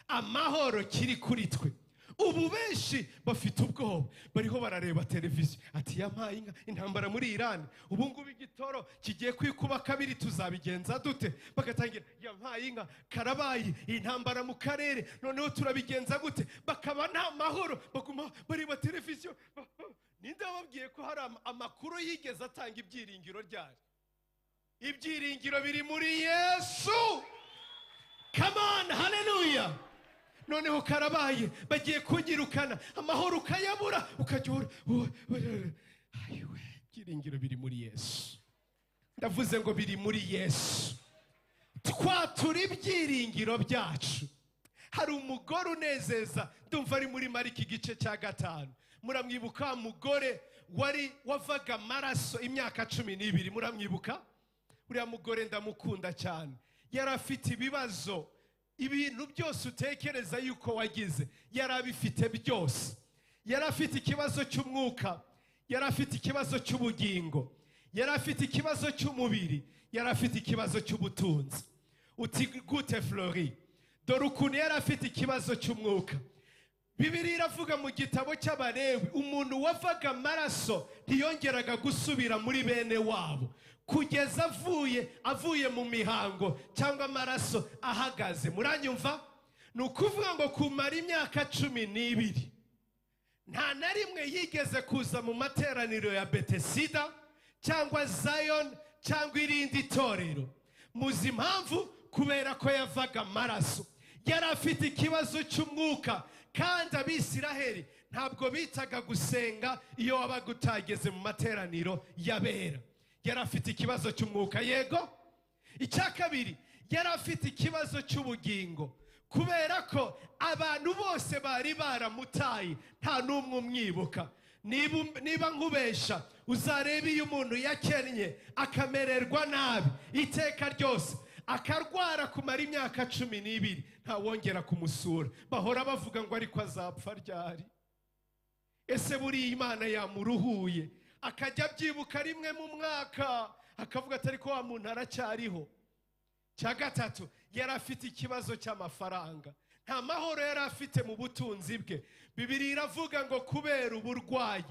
amahoro kiri kuri twe. Ubu benshi bafite ubwoba, bariho barareba televiziyo, ati yampaye inka, intambara muri Iran, ubu ngubu igitoro kigiye kwikuba kabiri, tuzabigenza dute? Bagatangira yampaye inka, karabaye intambara mu karere, noneho turabigenza gute? Bakaba nta mahoro, baguma bareba televiziyo. Ninde wababwiye ko hari amakuru yigeze atanga ibyiringiro ryari? Ibyiringiro biri muri Yesu. Come on, hallelujah. noneho karabaye bagiye kunyirukana amahoro ukayabura ukajya ayiwe byiringiro biri muri Yesu. Ndavuze ngo biri muri Yesu. Twatura ibyiringiro byacu. Hari umugore unezeza, ndumva ari muri Mariko igice cya 5. Muramwibuka mugore wavaga amaraso imyaka 12. Muramwibuka? Uriya mugore ndamukunda cyane. Yari afite ibibazo, ibintu byose utekereza yuko wagize yari abifite byose. Yari afite ikibazo cy'umwuka, yari afite ikibazo cy'ubugingo, yari afite ikibazo cy'umubiri, yari afite ikibazo cy'ubutunzi. Uti gute Flori? Dore ukuntu yari afite ikibazo cy'umwuka. Bibiliya iravuga mu gitabo cy'Abalewi, umuntu wavaga amaraso ntiyongeraga gusubira muri bene wabo kugeza avuye mu mihango cyangwa amaraso ahagaze. Muranyumva? Ni ukuvuga ngo kumara imyaka 12 nta na rimwe yigeze kuza mu materaniro ya Betesida cyangwa Zion cyangwa irindi torero. Muzi impamvu? Kubera ko yavaga amaraso. Yari afite ikibazo cy'umwuka, kandi Abisiraheli ntabwo bitaga gusenga iyo wabaga utageze mu materaniro y'abera. Yari afite ikibazo cy'umwuka. Yego. Icya kabiri, yari afite ikibazo cy'ubugingo, kubera ko abantu bose bari baramutaye, nta n'umwe umwibuka. Niba nkubesha, uzareba iyo umuntu yakennye akamererwa nabi iteka ryose, akarwara kumara imyaka 12, ntawongera kumusura. Bahora bavuga ngo ariko azapfa ryari? Ese buri Imana yamuruhuye akajya byibuka rimwe mu mwaka akavuga ati ariko wa muntu aracyariho. Cya gatatu, yari afite ikibazo cy'amafaranga. Nta mahoro yari afite mu butunzi bwe. Bibiliya iravuga ngo kubera uburwayi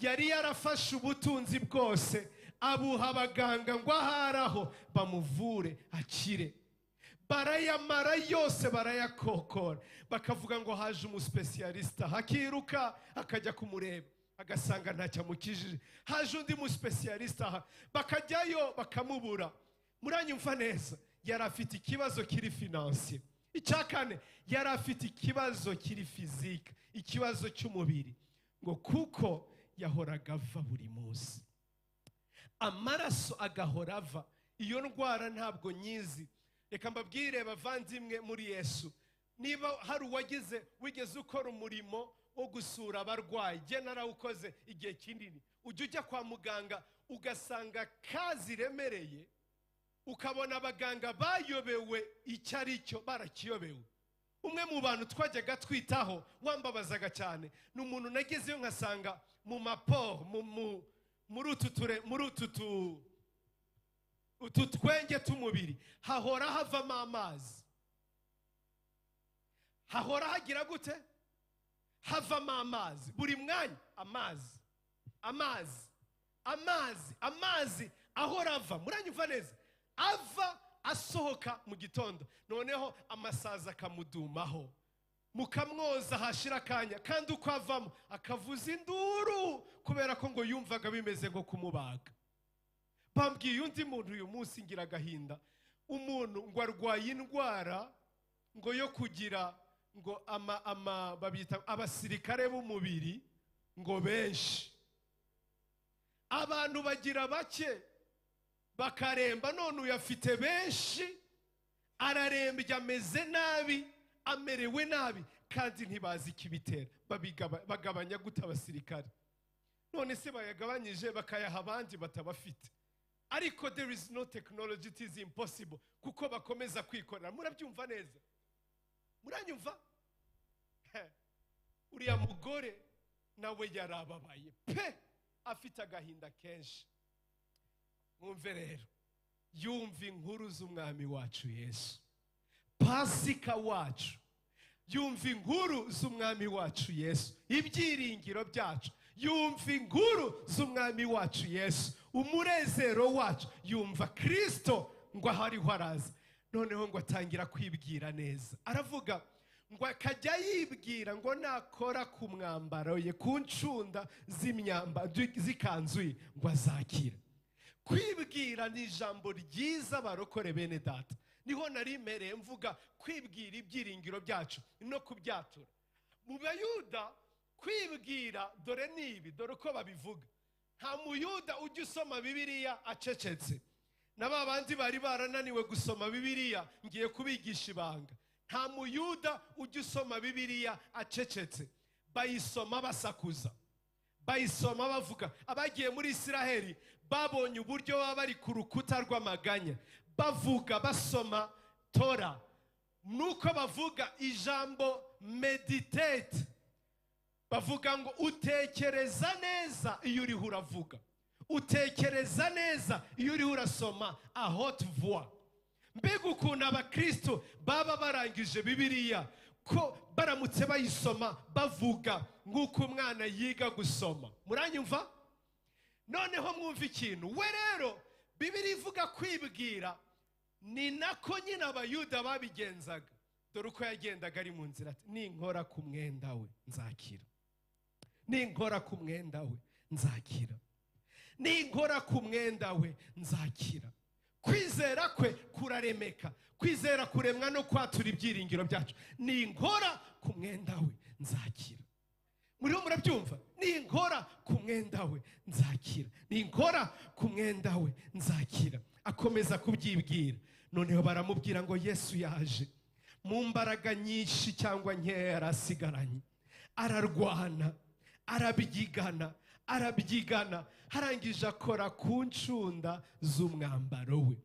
yari yarafashe ubutunzi bwose abuha abaganga ngo aharaho bamuvure akire. Barayamara yose barayakokora, bakavuga ngo haje umuspecialista, hakiruka akajya kumureba agasanga ntacyo amukijije. Haje undi muspecialista, bakajyayo bakamubura. Muranyumva neza? Yari afite ikibazo kiri financier. Icya kane, yari afite ikibazo kiri physique, ikibazo cy'umubiri, ngo kuko yahoraga ava buri munsi, amaraso agahora ava. Iyo ndwara ntabwo nyizi. Reka mbabwire bavandimwe muri Yesu, niba hari wigeze ukora umurimo wo gusura abarwayi, je narawukoze igihe kinini. Ujya kwa muganga ugasanga kazi remereye, ukabona abaganga bayobewe icyo ari cyo, barakiyobewe. Umwe mu bantu twajyaga twitaho wambabazaga cyane ni umuntu nagezeyo nkasanga mu maporo muri utu twenge t'umubiri hahora havamo amazi. Hahora hagira gute? Havamo amazi buri mwanya. Amazi ahora ava. Muranyumva neza? Ava asohoka mu gitondo, noneho amasaza akamudumaho, mukamwoza hashira akanya, kandi uko avamo akavuza induru kubera ko ngo yumvaga bimeze nko kumubaga. Bambwiye undi muntu uyu munsi ngira agahinda, umuntu ngo arwaye indwara ngo yo kugira ngo babita abasirikare b'umubiri ngo benshi. Abantu bagira bake bakaremba, none uyafite benshi, ararembye, ameze nabi, amerewe nabi, kandi ntibazi ikibitera. Bagabanya gute abasirikare? None se bayagabanyije bakayaha abandi batabafite. Ariko there is no technology, it is impossible, kuko bakomeza kwikorera. Murabyumva neza? Muranyumva? Uriya mugore nawe yarababaye pe, afite agahinda kenshi. Mwumve rero, yumva inkuru z'umwami wacu Yesu, Pasika wacu. Yumva inkuru z'umwami wacu Yesu, ibyiringiro byacu. Yumva inkuru z'umwami wacu Yesu, umurezero wacu. Yumva Kristo ngo ahariho araza. Noneho ngo atangira kwibwira neza. Aravuga ngo akajya yibwira ngo nakora ku mwambaro ye, ku ncunda z'ikanzu ngo azakira. Kwibwira ni ijambo ryiza barokore bene data. niho narimereye mvuga kwibwira ibyiringiro byacu no kubyatura. Mu bayuda kwibwira dore nibi, dore uko babivuga. Nta muyuda ujya usoma Bibiliya acecetse. Na babandi bari barananiwe gusoma Bibiliya ngiye kubigisha ibanga. Nta muyuda ujya usoma Bibiliya acecetse. Bayisoma basakuza, bayisoma bavuga. Abagiye muri Isiraheli babonye uburyo baba bari ku rukuta rw'amaganya bavuga basoma Tora, nuko bavuga ijambo meditate, bavuga ngo utekereza neza iyo uriho uravuga, utekereza neza iyo uriho urasoma a haute voix. Mbega ukuntu abakristo baba barangije Bibiliya ko baramutse bayisoma bavuga nk'uko umwana yiga gusoma. Muranyumva? Noneho mwumva ikintu, we rero Bibiliya ivuga kwibwira, ni nako nyine abayuda babigenzaga. Dore uko yagendaga ari mu nzira ati ninkora ku mwenda we nzakira, ninkora ku mwenda we nzakira, ninkora ku mwenda we nzakira. Kwizera kwe kuraremeka, kwizera kuremwa no kwatura ibyiringiro byacu. Ninkora ku mwenda we nzakira. Muriho murabyumva? Ninkora ku mwenda we nzakira, ninkora ku mwenda we nzakira. Akomeza kubyibwira. Noneho baramubwira ngo Yesu yaje mu mbaraga nyinshi cyangwa nkeya yarasigaranye, ararwana, arabyigana, arabyigana, harangije akora ku ncunda z'umwambaro we.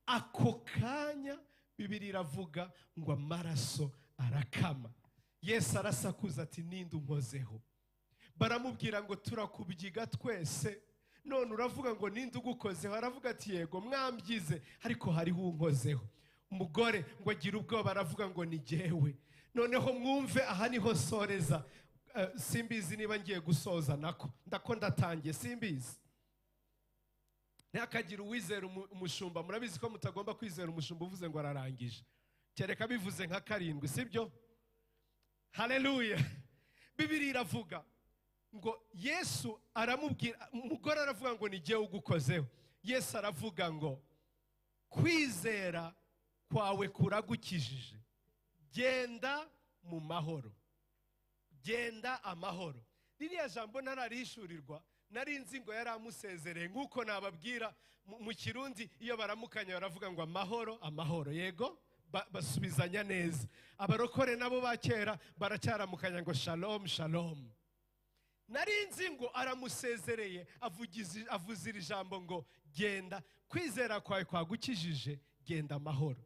Ako kanya Bibiliya iravuga ngo amaraso arakama. Yesu arasakuza ati ninde unkozeho? Baramubwira ngo turakubyiga twese, none uravuga ngo ninde ugukozeho? Aravuga ati yego mwambyize, ariko hariho unkozeho. Umugore ngo agira ubwoba, aravuga ngo ni jyewe. Noneho mwumve, aha niho soreza. Simbizi niba ngiye gusoza nako ndako ndatangiye, simbizi. Ntihakagira uwizera umushumba. Murabizi ko mutagomba kwizera umushumba uvuze ngo ararangije, kereka bivuze nka karindwi, sibyo? Haleluya. Bibiliya iravuga ngo Yesu aramubwira, umugore aravuga ngo ni jyewe ugukozeho. Yesu aravuga ngo kwizera kwawe kuragukijije, genda mu mahoro, genda amahoro. Ririya jambo nararishurirwa, nari nzi ngo yari amusezereye. Nk'uko nababwira mu Kirundi iyo baramukanya baravuga ngo amahoro amahoro, yego basubizanya neza. Abarokore nabo ba kera baracyaramukanya ngo shalom shalom. Nari nzi ngo aramusezereye, avuze iri jambo ngo genda, kwizera kwawe kwagukijije, genda amahoro.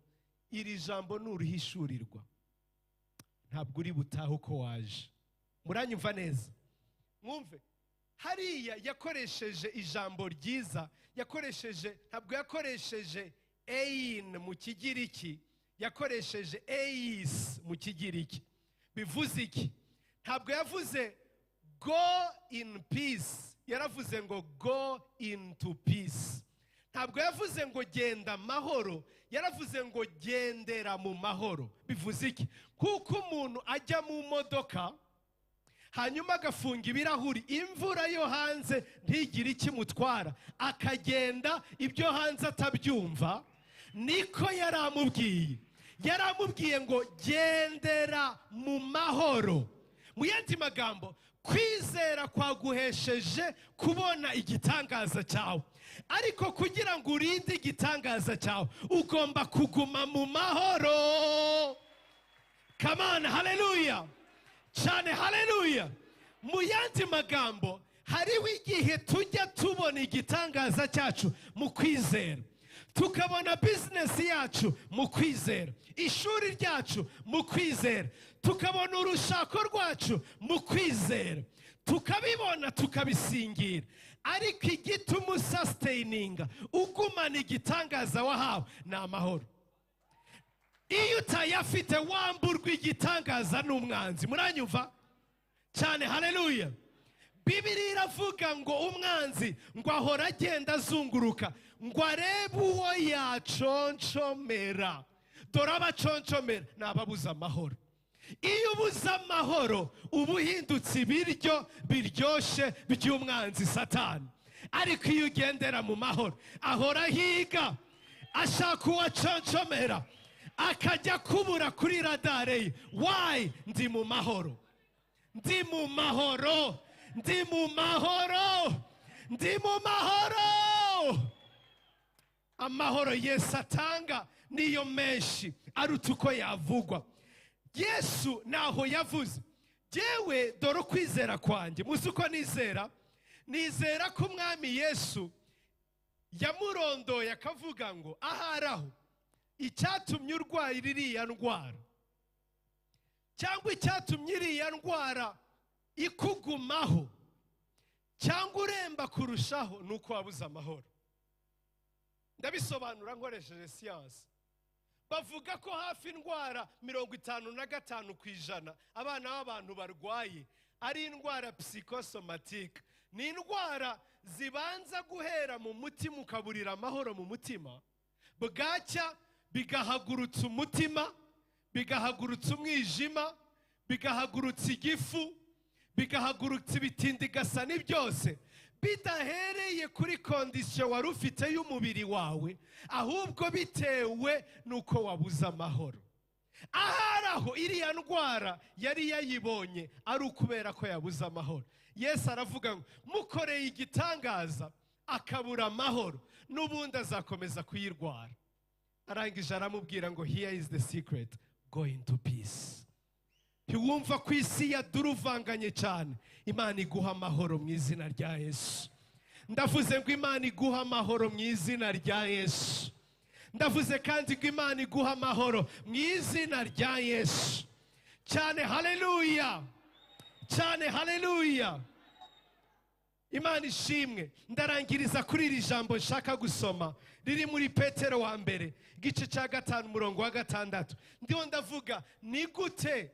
Iri jambo nuruhishurirwa ntabwo uri butahe uko waje. Muranyumva neza? Mwumve, hariya yakoresheje ijambo ryiza, yakoresheje, ntabwo yakoresheje ein mu Kigiriki, yakoresheje eis mu Kigiriki. Bivuze iki? Ntabwo yavuze go in peace, yaravuze ngo go into peace. Ntabwo yavuze ngo genda amahoro, yaravuze ngo gendera mu mahoro. Bivuze iki? Kuko umuntu ajya mu modoka hanyuma agafunga ibirahuri, imvura yo hanze ntigire ikimutwara, akagenda ibyo hanze atabyumva, niko yaramubwiye ngo gendera mu mahoro. Mu yandi magambo, kwizera kwaguhesheje kubona igitangaza cyawe, ariko kugira ngo urinde igitangaza cyawe ugomba kuguma mu mahoro. Come on, haleluya cyane, haleluya. Mu yandi magambo, hariho igihe tujya tubona igitangaza cyacu mu kwizera, tukabona business yacu mu kwizera, ishuri ryacu mu kwizera, tukabona urushako rwacu mu kwizera, tukabibona tukabisingira. Ariko igituma usustaininga, ugumana igitangaza wahawe, ni amahoro. Iyo utayafite wamburwa igitangaza n'umwanzi. Muranyumva cyane? Haleluya. Bibiliya iravuga ngo umwanzi ngo ahora agenda azunguruka ngo arebe uwo yaconshomera. Dore abaconshomera ni ababuza amahoro. Iyo ubuze amahoro uba uhindutse ibiryo biryoshye by'umwanzi Satani. Ariko iyo ugendera mu mahoro, ahora higa ashaka uwaconshomera, akajya kubura kuri radare ye. Why? Ndi mu mahoro, ndi mu mahoro, ndi mu mahoro, ndi mu mahoro. Amahoro Yesu atanga niyo menshi aruta uko yavugwa. Yesu naho yavuze, jewe dore kwizera kwanjye, muzi uko nizera? Nizera ko umwami Yesu yamurondoye akavuga ngo aharaho icyatumye urwaye iriya ndwara, cyangwa icyatumye iriya ndwara ikugumaho, cyangwa uremba kurushaho, nuko wabuze amahoro. Ndabisobanura nkoresheje siyansi. Bavuga ko hafi indwara 55% abana b'abantu barwaye ari indwara psychosomatique. Ni indwara zibanza guhera mu mutima ukaburira amahoro mu mutima, bwacya bigahagurutsa umutima, bigahagurutsa umwijima, bigahagurutsa igifu, bigahagurutsa ibitindigasa byose, bidahereye kuri kondisiyo wari ufite y'umubiri wawe, ahubwo bitewe nuko wabuze amahoro. Aharaho iriya ndwara yari yayibonye ari ukubera ko yabuze amahoro. Yesu aravuga ngo mukoreye igitangaza akabura amahoro, n'ubundi azakomeza kuyirwara. Arangije aramubwira ngo here is the secret, go into peace. Ntiwumva ko isi yaduruvanganye cyane? Imana iguha amahoro mu izina rya Yesu. Ndavuze ngo Imana iguha amahoro mu izina rya Yesu. Ndavuze kandi ngo Imana iguha amahoro mu izina rya Yesu. Cyane haleluya, cyane haleluya. Imana ishimwe. Ndarangiriza kuri iri jambo nshaka gusoma riri muri Petero wa mbere igice cya 5:6. Ndiho ndavuga ni gute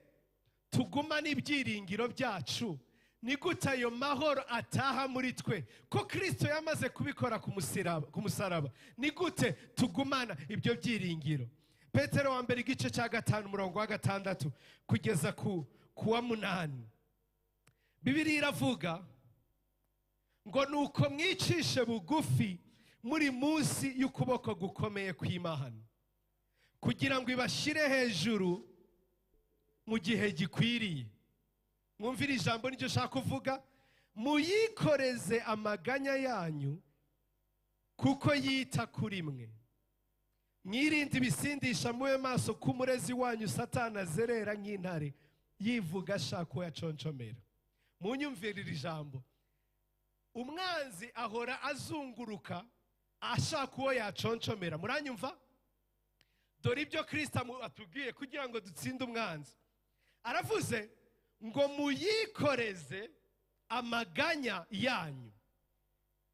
tuguma n'ibyiringiro byacu, ni gute ayo mahoro ataha muri twe, ko Kristo yamaze kubikora ku musaraba. Ni gute tugumana ibyo byiringiro? Petero wa mbere igice cya 5:6 kugeza ku wa 8. Bibiliya iravuga ngo nuko mwicishe bugufi muri munsi y'ukuboko gukomeye kw'Imana, kugira ngo ibashyire hejuru mu gihe gikwiriye. Mwumvire ijambo n'icyo shaka kuvuga. Muyikoreze amaganya yanyu kuko yita kuri mwe. Mwirinde ibisindisha, mube maso k'umurezi wanyu Satani azerera nk'intare yivuga ashaka uwo yaconshomera. Munyumvire iri jambo. Umwanzi ahora azunguruka ashaka uwo yaconshomera. Muranyumva? Dore ibyo Kristo atubwiye kugira ngo dutsinde umwanzi. Aravuze ngo muyikoreze amaganya yanyu,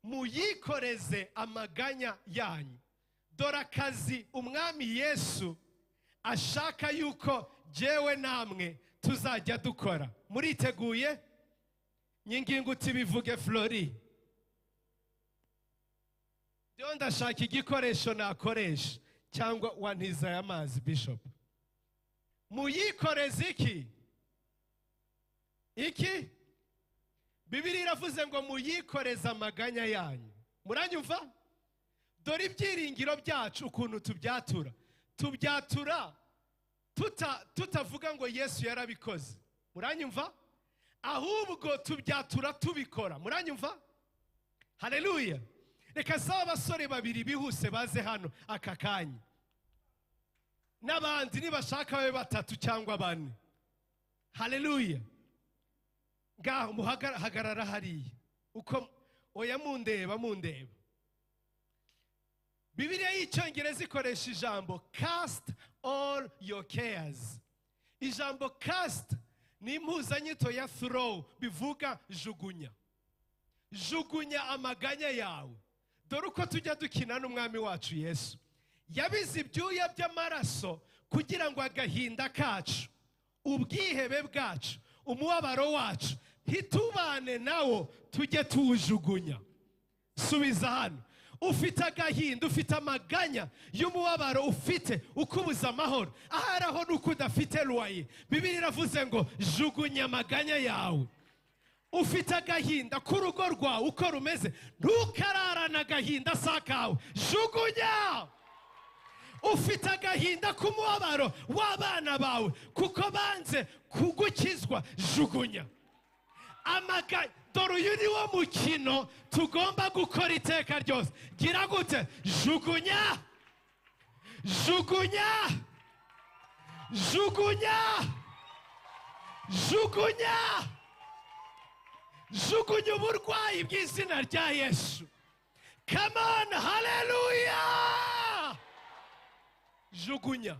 muyikoreze amaganya yanyu. Dore akazi umwami Yesu ashaka yuko jewe namwe tuzajya dukora. Muriteguye? Nyingingo tibivuge Flori. Ndiyo ndashaka igikoresho nakoresha, cyangwa wantiza y'amazi Bishop. Muyikoreze iki? Iki? Bibiliya iravuze ngo muyikoreze amaganya yanyu. Muranyumva? Dore ibyiringiro byacu ukuntu tubyatura. Tubyatura tutavuga ngo Yesu yarabikoze. Muranyumva? Ahubwo tubyatura tubikora. Muranyumva? Haleluya. Reka saba abasore babiri bihuse baze hano aka kanya, n'abandi nibashaka babe 3 cyangwa 4. Haleluya. Ngaho muhagarara hariya uko oya mundeba. Bibiliya y'Icyongereza ikoresha ijambo cast all your cares. Ijambo cast ni impuzanyito ya throw, bivuga jugunya. Jugunya amaganya yawe. Dore uko tujya dukina n'umwami wacu Yesu. Yabize ibyuya by'amaraso kugira ngo agahinda kacu, ubwihebe bwacu, umubabaro wacu hitubane nawo, tujye tuwujugunya. Subiza hano. Ufite agahinda, ufite amaganya y'umubabaro, ufite ukubuza amahoro, aharaho nuko udafite loyer. Bibiliya iravuze ngo jugunya amaganya yawe. Ufite agahinda k'urugo rwawe uko rumeze, ntukararana agahinda sakawe. Jugunya. ufite agahinda k'umubabaro w'abana bawe kuko banze kugukizwa, jugunya. Dore uyu ni wo mukino tugomba gukora iteka ryose. Gira gute? Jugunya, jugunya, jugunya, jugunya, jugunya uburwayi bw'izina rya Yesu. Come on, hallelujah. Jugunya.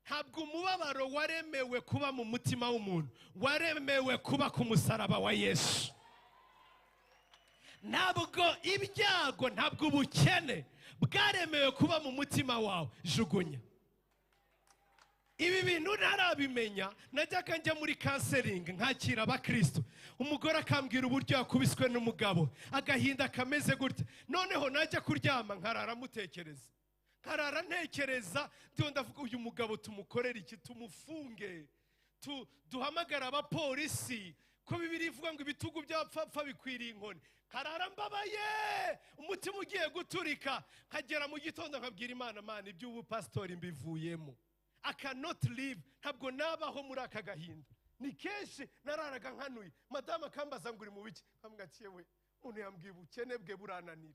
Ntabwo umubabaro waremewe kuba mu mutima w'umuntu, waremewe kuba ku musaraba wa Yesu. Ntabwo ibyago, ntabwo ubukene bwaremewe kuba mu mutima wawe. Jugunya. Ibi bintu ntarabimenya, najyaga njya muri counseling nkakira abakristo, umugore akambwira uburyo yakubiswe n'umugabo, agahinda kameze gutya, noneho najya kuryama nkarara mutekereza, nkarara ntekereza, ndavuga uyu mugabo tumukorera iki, tumufunge, duhamagara abapolisi, ko Bibiliya ivuga ngo ibitugu by'abapfapfa bikwiriye inkoni. Karara mbabaye, umutima ugiye guturika, nkagera mu gitondo nkabwira Imana, Mana iby'ubu pastori mbivuyemo, I cannot live, ntabwo nabaho muri aka gahinda. Ni kenshi nararaga nkanuye, madama akambaza ngo uri mu biki, nkamwatiye we, umuntu yambwiye ubukene bwe burananira.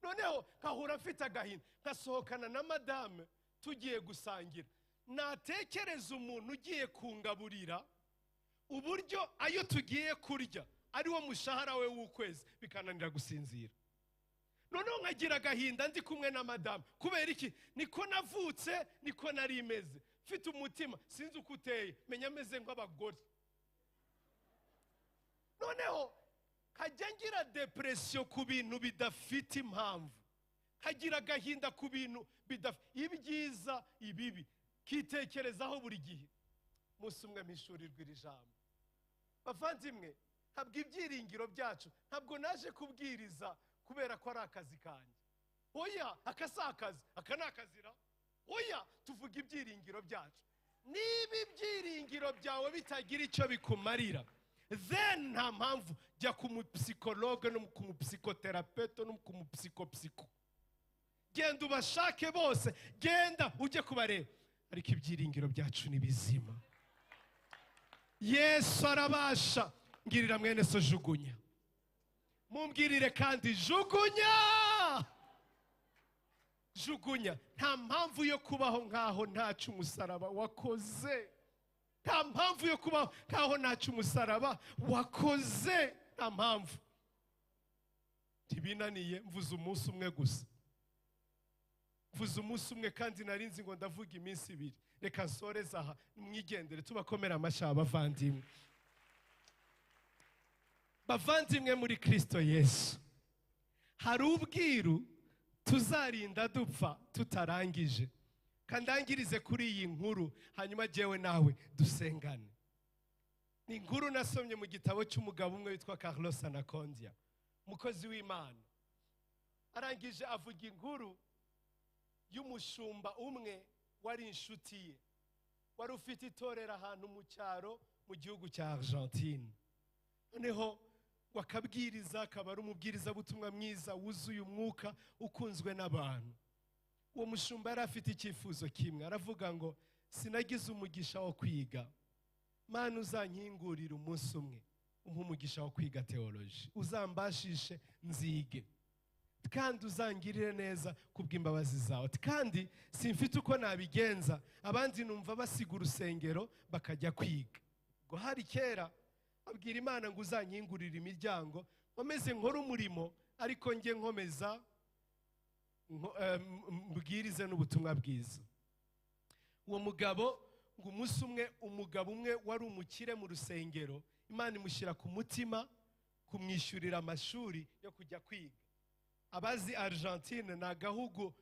Noneho nkahura mfite agahinda, nkasohokana na madame tugiye gusangira, natekereza umuntu ugiye kungaburira, uburyo ayo tugiye kurya ari wo mushahara we w'ukwezi, bikananira gusinzira. Noneho nkagira agahinda ndi kumwe na madame. Kubera iki? Niko navutse, niko nari imeze, mfite umutima sinzi uko uteye, menya meze nk'abagore. Noneho kajya ngira depression ku bintu bidafite impamvu, kagira agahinda ku bintu ibyiza ibibi, kitekerezaho buri gihe. Musi umwe mishurirwa iri jambo, bavandimwe, ntabwo ibyiringiro byacu, ntabwo naje kubwiriza kubera ko ari akazi kanjye. Oya, akasa akazi, aka ni akazira. Oya, tuvuga ibyiringiro byacu. Niba ibyiringiro byawe bitagira icyo bikumarira, then nta mpamvu jya ku mupsikologe no ku mupsikoterapeute no ku mupsikopsiko. Genda ubashake bose, genda ujye kubareba, ariko ibyiringiro byacu ni bizima. Yesu arabasha. Ngirira mwene so jugunya. Mumbwirire kandi jugunya, jugunya. Nta mpamvu yo kubaho nkaho ntacu umusaraba wakoze, nta mpamvu yo kubaho nkaho ntacu umusaraba wakoze, nta mpamvu. Ntibinaniye, mvuze umunsi umwe gusa, mvuze umunsi umwe, kandi narinzi ngo ndavuga iminsi ibiri. Reka nsoreze aha, mwigendere, tubakomera amashyi abavandimwe. Bavandimwe muri Kristo Yesu, hari ubwiru tuzarinda dupfa tutarangije. Kandangirize kuri iyi nkuru, hanyuma jewe nawe dusengane. Ni inkuru nasomye mu gitabo cy'umugabo umwe witwa Carlos Anacondia, umukozi w'Imana. Arangije avuga inkuru y'umushumba umwe wari inshuti ye, wari ufite itorero ahantu mu cyaro mu gihugu cya Argentine. Noneho wakabwiriza, akaba ari umubwiriza butumwa mwiza, wuzuye umwuka, ukunzwe n'abantu. Uwo mushumba yari afite icyifuzo kimwe, aravuga ngo sinagize umugisha wo kwiga, Mana uzankingurira umunsi umwe, umpa umugisha wo kwiga theology, uzambashishe nzige, kandi uzangirire neza kubw'imbabazi zawe. Kandi simfite uko nabigenza, abandi numva basiga urusengero bakajya kwiga. Ngo hari kera abwira Imana ngo uzankingurire imiryango, nkomeze nkore umurimo, ariko njye nkomeza mbwirize n'ubutumwa bwiza. Uwo mugabo ngo umunsi umwe, umugabo umwe wari umukire mu rusengero, Imana imushyira ku mutima kumwishyurira amashuri yo kujya kwiga. Abazi Argentine ni agahugu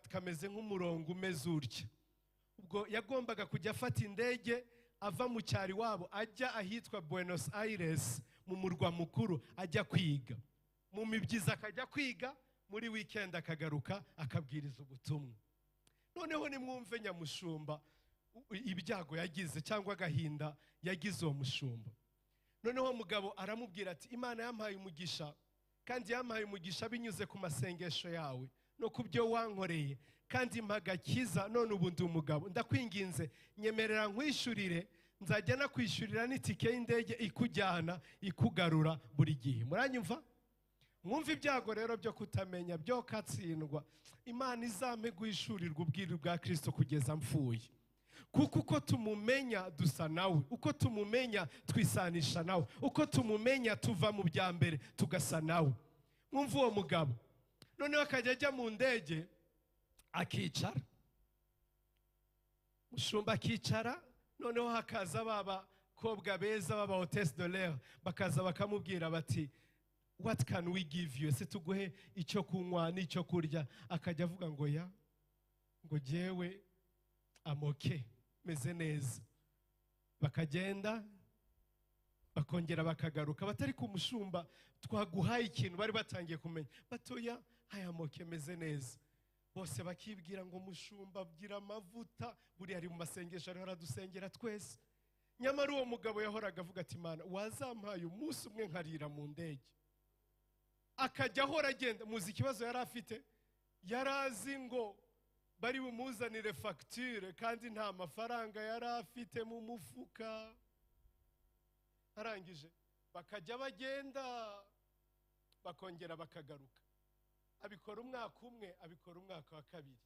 kameze nk'umurongo umeze utya. Ubwo yagombaga kujya afata indege ava mu cyari wabo ajya ahitwa Buenos Aires mu murwa mukuru, ajya kwiga. Mu mibyizi akajya kwiga, muri weekend akagaruka akabwiriza ubutumwa. Noneho nimwumve nyamushumba ibyago yagize cyangwa agahinda yagize uwo mushumba. Noneho mugabo aramubwira ati Imana yampaye umugisha, kandi yampaye umugisha binyuze ku masengesho yawe, no ku byo wankoreye kandi mpagakiza none ubu ndi umugabo, ndakwinginze nyemerera nkwishurire, nzajya nakwishyurira n'itike y'indege ikujyana ikugarura buri gihe. Muranyumva? Mwumva ibyago rero byo kutamenya, byo katsindwa. Imana izame guhishurirwa ubwiru bwa Kristo kugeza mpfuye, kuko uko tumumenya dusa nawe, uko tumumenya twisanisha nawe, uko tumumenya tuva mu bya mbere tugasa nawe. Mwumva uwo mugabo noneho akajya ajya mu ndege akicara, mushumba akicara, noneho hakaza babakobwa beza baba hotesse de l'air, bakaza bakamubwira bati what can we give you, ese tuguhe icyo kunywa n'icyo kurya? Akajya avuga ngo ya, ngo jewe amoke, meze neza. Bakagenda bakongera bakagaruka, batari ku mushumba twaguhaye ikintu, bari batangiye kumenya batoya hayamoke meze neza. Bose bakibwira ngo mushumba bwira amavuta, buri ari mu masengesho ariho aradusengera twese. Nyamara uwo mugabo yahoraga avuga ati Mana wazampaye umunsi umwe nkarira mu ndege. Akajya ahora agenda. Muzi ikibazo yari afite? Yari azi ngo bari bumuzanire facture kandi nta mafaranga yari afite mu mufuka. Arangije bakajya bagenda bakongera bakagaruka. Abikora umwaka umwe, abikora umwaka wa kabiri,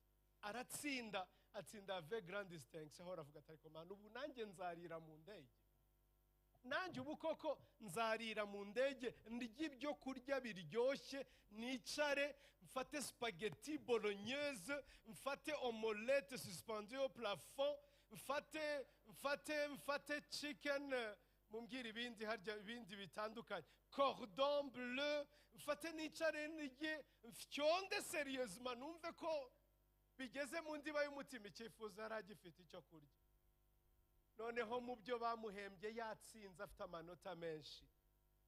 aratsinda, atsinda avec grande distinction. Ahora avuga ati ariko Mana ubu nanjye nzarira mu ndege, nanjye ubu koko nzarira mu ndege, ndya ibyo kurya biryoshye, nicare mfate spaghetti bolognaise, mfate omelette suspendue au plafond, mfate chicken, mumbwira ibindi harya ibindi bitandukanye, cordon bleu, mfate nicare nige mfyonde sérieusement, numve ko bigeze mu ndiba y'umutima, icyifuzo yari agifite icyo kurya. Noneho mu byo bamuhembye yatsinze afite amanota menshi,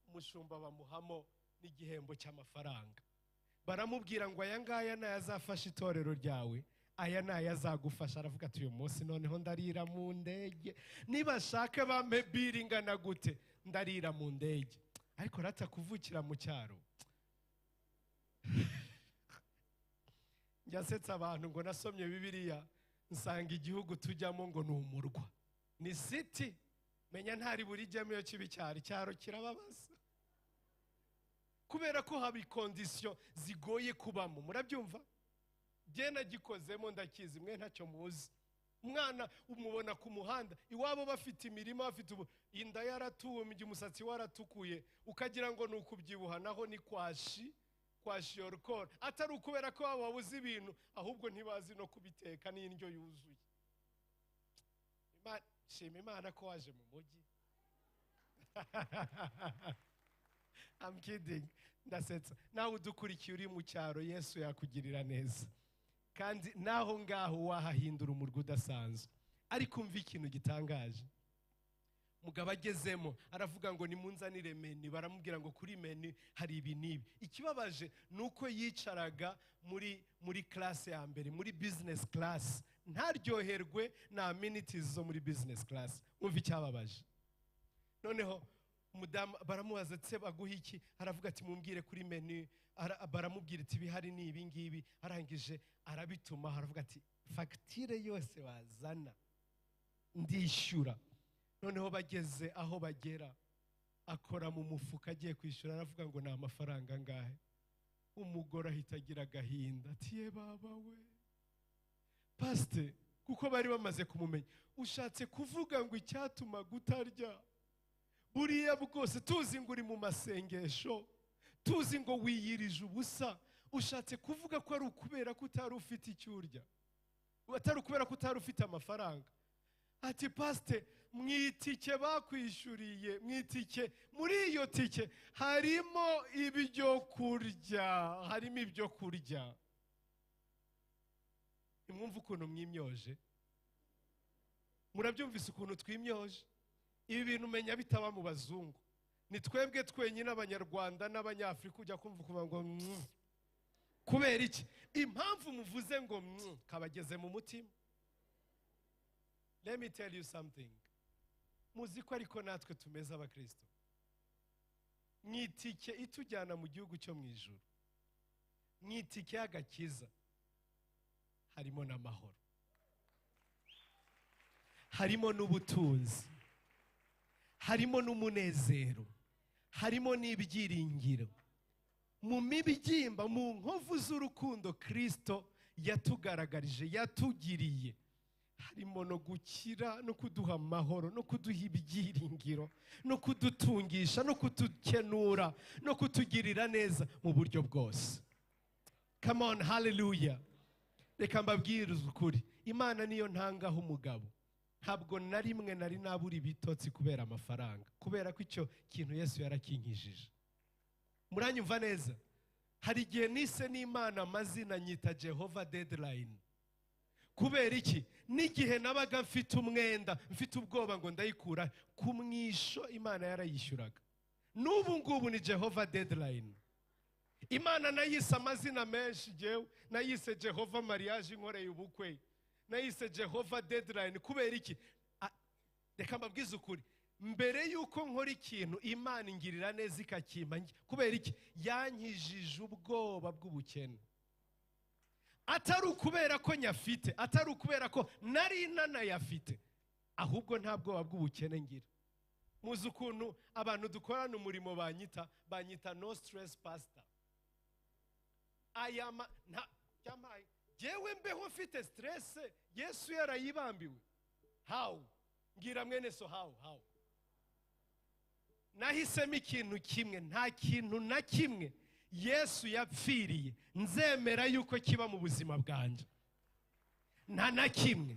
umushumba bamuhamo n'igihembo cy'amafaranga. Baramubwira ngo aya ngaya nayo azafasha itorero ryawe, aya nayo azagufasha. Aravuga ati uyu munsi noneho ndarira mu ndege, niba shaka bampe biri ingana gute ndarira mu ndege. Ariko rata kuvukira mu cyaro, njyasetsa abantu ngo nasomye Bibiliya nsanga igihugu tujyamo ngo ni umurwa, ni city. Menya ntari buri jyamo yo kibi cyari, cyaro kirababaza kubera ko haba condition zigoye kubamo. Murabyumva? Gena gikozemo ndakizi, mwe ntacyo muzi. Umwana umubona ku muhanda, iwabo bafite imirima, bafite inda yaratumbye, umusatsi waratukuye, ukagira ngo nukubyibuha, naho ni kwashi yorukora. Atari ukubera ko waba wabuze ibintu, ahubwo ntibazi no kubiteka n'indyo yuzuye. Shima Imana ko waje mu mujyi. I'm kidding, ndasetsa. Nawe udukurikiye uri mu cyaro, Yesu yakugirira neza, kandi naho ngaho wahahindura umurwa udasanzwe. Ariko umva ikintu gitangaje, mugabo agezemo aravuga ngo nimunzanire meni. Baramubwira ngo kuri meni hari ibi n'ibi. Ikibabaje nuko yicaraga muri class ya mbere, muri business class, ntaryoherwe na amenities zo muri business class. Umva icyababaje. Noneho umudamu baramubaza ati baguha iki? Aravuga ati mumbwire kuri menu. Baramubwira ati bihari ni ibi ngibi. Arangije arabituma, aravuga ati facture yose wazana ndishyura. Noneho bageze aho bagera, akora mu mufuka agiye kwishyura, aravuga ngo ni amafaranga ngahe. Umugore ahita agira agahinda ati ye baba we, pastor, kuko bari bamaze kumumenya, ushatse kuvuga ngo icyatuma gutarya buriya bwose, tuzi ngo uri mu masengesho, tuzi ngo wiyirije ubusa, ushatse kuvuga ko ari ukubera ko utari ufite icyo urya, atari ukubera ko utari ufite amafaranga. Ati pastor, mwitike bakwishyuriye, mwitike, muri iyo tike harimo ibyo kurya, harimo ibyo kurya. Imwumva ukuntu mwimyoje? Murabyumvise ukuntu twimyoje? Ibi bintu umenya bitaba mu bazungu, ni twebwe twenyine abanyarwanda n'abanyafrika ujya kumva kuva ngo kubera iki? Impamvu muvuze ngo kabageze mu mutima. Let me tell you something. Muzi ko ariko natwe tumeze abakristo. Mwitike itujyana mu gihugu cyo mu ijuru mw'itike y'agakiza harimo n'amahoro, harimo n'ubutunzi, harimo n'umunezero, harimo n'ibyiringiro. Mu mibyimba, mu nkovu z'urukundo Kristo yatugaragarije, yatugiriye, harimo no gukira, no kuduha amahoro, no kuduha ibyiringiro, no kudutungisha, no kudukenura, no kutugirira neza mu buryo bwose. Come on, hallelujah. Reka mbabwirize ukuri, Imana niyo ntangaho umugabo. Ntabwo na rimwe nari nabura ibitotsi kubera amafaranga, kubera ko icyo kintu Yesu yarakinkijije. Muranyumva neza? Hari igihe nise n'Imana amazina nyita Jehova Deadline. Kubera iki? N'igihe nabaga mfite umwenda, mfite ubwoba ngo ndayikura, ku mwisho Imana yarayishyuraga. N'ubu ngubu ni Jehova Deadline. Imana nayise amazina menshi, jewe nayise Jehova Mariage inkoreye ubukwe, nayise Jehova Deadline. Kubera iki? Reka mbabwize ukuri, mbere yuko nkora ikintu Imana ingirira neza ikakimpa. Kubera iki? Yankijije ubwoba bw'ubukene. Atari ukubera ko nyafite, atari ukubera ko nari nanayafite, ahubwo nta bwoba bw'ubukene ngira. Muzi ukuntu abantu dukorana umurimo banyita no stress pastor. Ayama nta cyamaye jewe mbeho mfite stress, Yesu yarayibambiwe. How? Ngira mwene so how? Nahisemo ikintu kimwe, nta kintu na kimwe Yesu yapfiriye nzemera yuko kiba mu buzima bwanjye, nta na kimwe.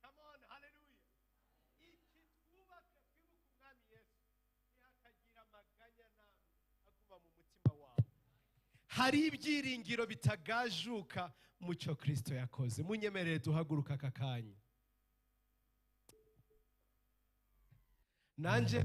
Come on, hallelujah. Iki twubake twibuka umwami Yesu, ntihakagira amaganya namwe aguma mu mutima wawe. Hari ibyiringiro bitagajuka mu cyo Kristo yakoze. Munyemerere duhaguruka aka kanya. Nanje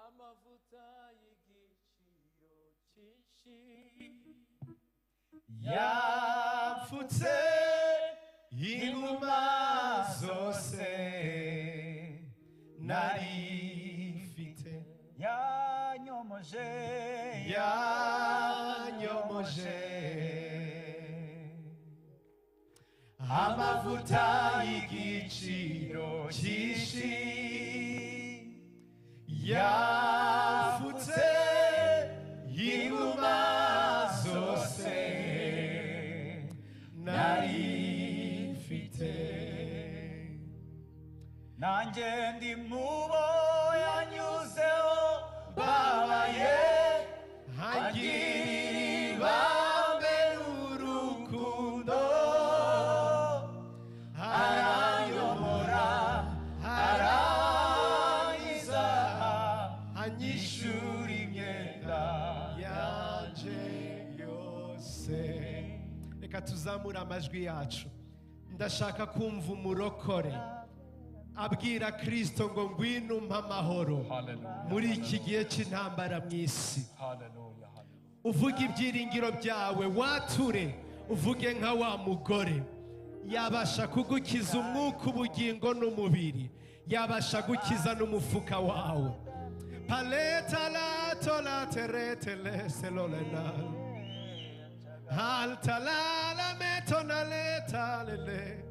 amavuta y'igiciro cyinshi yapfutse inguma zose narifite, yanyomoje amavuta y'igiciro cyinshi yapfutse inguma zose narifite. nanjye ndi mubo yanyuzeho babaye hagiri ibambe n'urukundo, aranyobora arangiza anyishura imyenda tuzamura amajwi yacu. Ndashaka kumva umurokore abwira Kristo ngo ngwino umpa amahoro muri iki gihe cy'intambara mu isi. Uvuge ibyiringiro byawe, wature, uvuge nka wa mugore. Yabasha kugukiza umwuka, ubugingo n'umubiri, yabasha gukiza n'umufuka wawe. Paleta la tola terete le selolena halta la metona le talele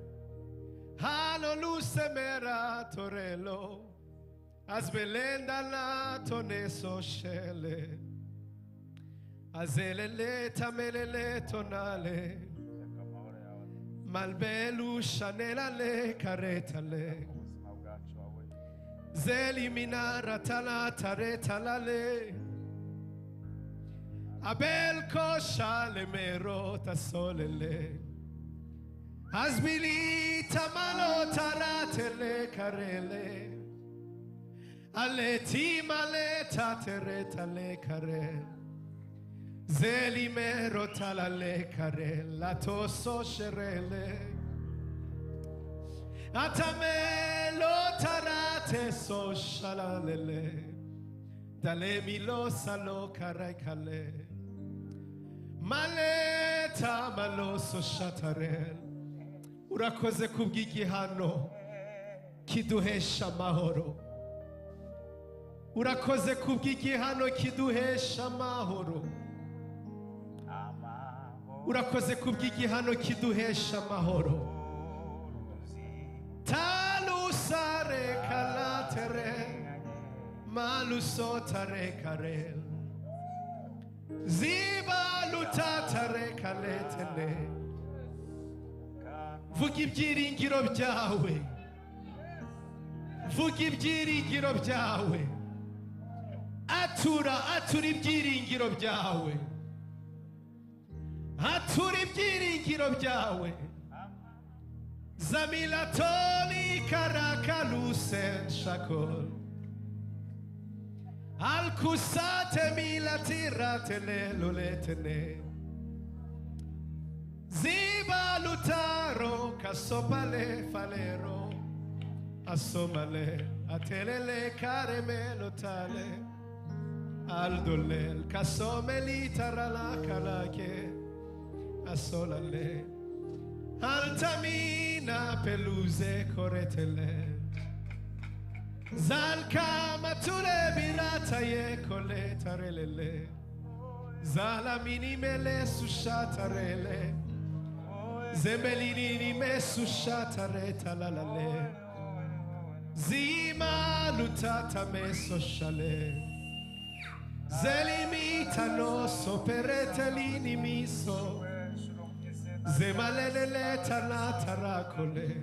halo luce mera torelo asbelenda la toneso shele azelele tamelele tonale malbelu chanela le careta le Zelimina ratala tareta lale Abel kosha le merota solele Asbilita malo taratele karele Aleti maleta tereta le kare Zelimero talale kare lato so sherele Atamelo tarate so shalalele Dale milo salo karakale Maleta malo so shatarel Urakoze kubw'igihano kiduhesha amahoro. Urakoze kubw'igihano kiduhesha amahoro. Urakoze kubw'igihano kiduhesha amahoro. Talusare kalatere malusotare karel ziba lutatare kaletele. Vuga ibyiringiro byawe, vuga ibyiringiro byawe, atura ibyiringiro byawe, atura ibyiringiro byawe. Zamilatoli karakalusen shakol Alkusate milatiratele luletene Ziba lutaro kasopale falero Asomale atelele karemelotale Aldolel kasomelitara kalake Asolale Altamina peluze koretele Zalka matule birata ye kole tarelele Zala minimele sushatarele Zembelini me sushatare talalale Zima lutata me soshale Zelimita no soperetelini miso Zemalelele tarakole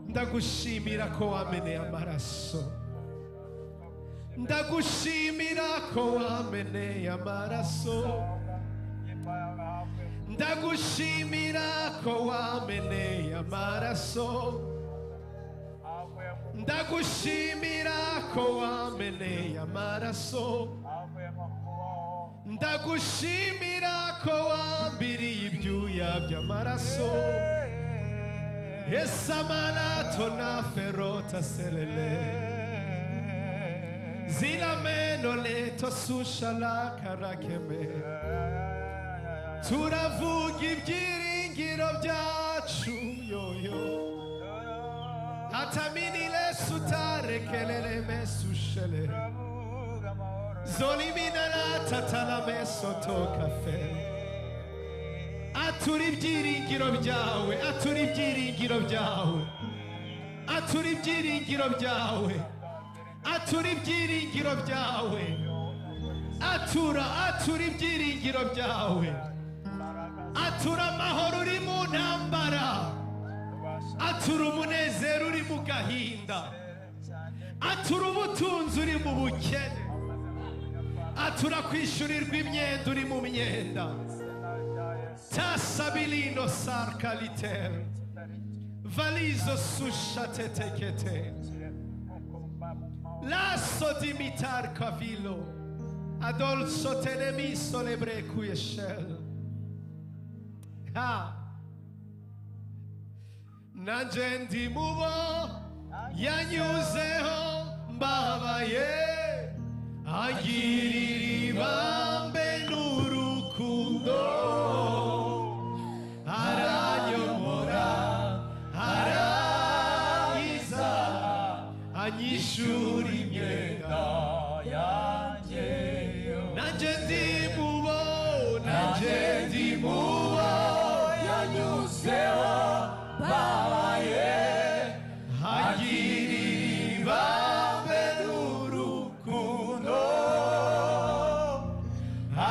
Ndagushimira ko wameneye amaraso Ndagushimira ko wameneye amaraso Ndagushimira ko wameneye amaraso Ndagushimira ko wameneye amaraso Ndagushimira ko wambiriye ibyuya by'amaraso Esamana tona ferota selele Zilameno leto sushala karakeme Turavuga ibyiringiro byacu yoyo Ataminile sutare kelele mesushele Zolimina la tatala mesoto kafe Atura ibyiringiro byawe, atura ibyiringiro byawe, atura ibyiringiro byawe, atura ibyiringiro byawe, atura ibyiringiro byawe, atura amahoro uri mu ntambara, atura umunezero uri mu gahinda, atura ubutunzi uri mu bukene, atura kwishyurirwa imyenda uri mu myenda. Tasabilino sarkaliter Valizo sushatetekete Lasso dimitar kavilo Adolso tenemiso lebre kuyeshel ha nanje ndi mubo yanyuzeho mbabaye agirira ibambe n'urukundo aranyomora arayiza anyishura imyenda yanjye nanje ndi mubo yanyuzeho mbabaye agirira ibambe n'urukundo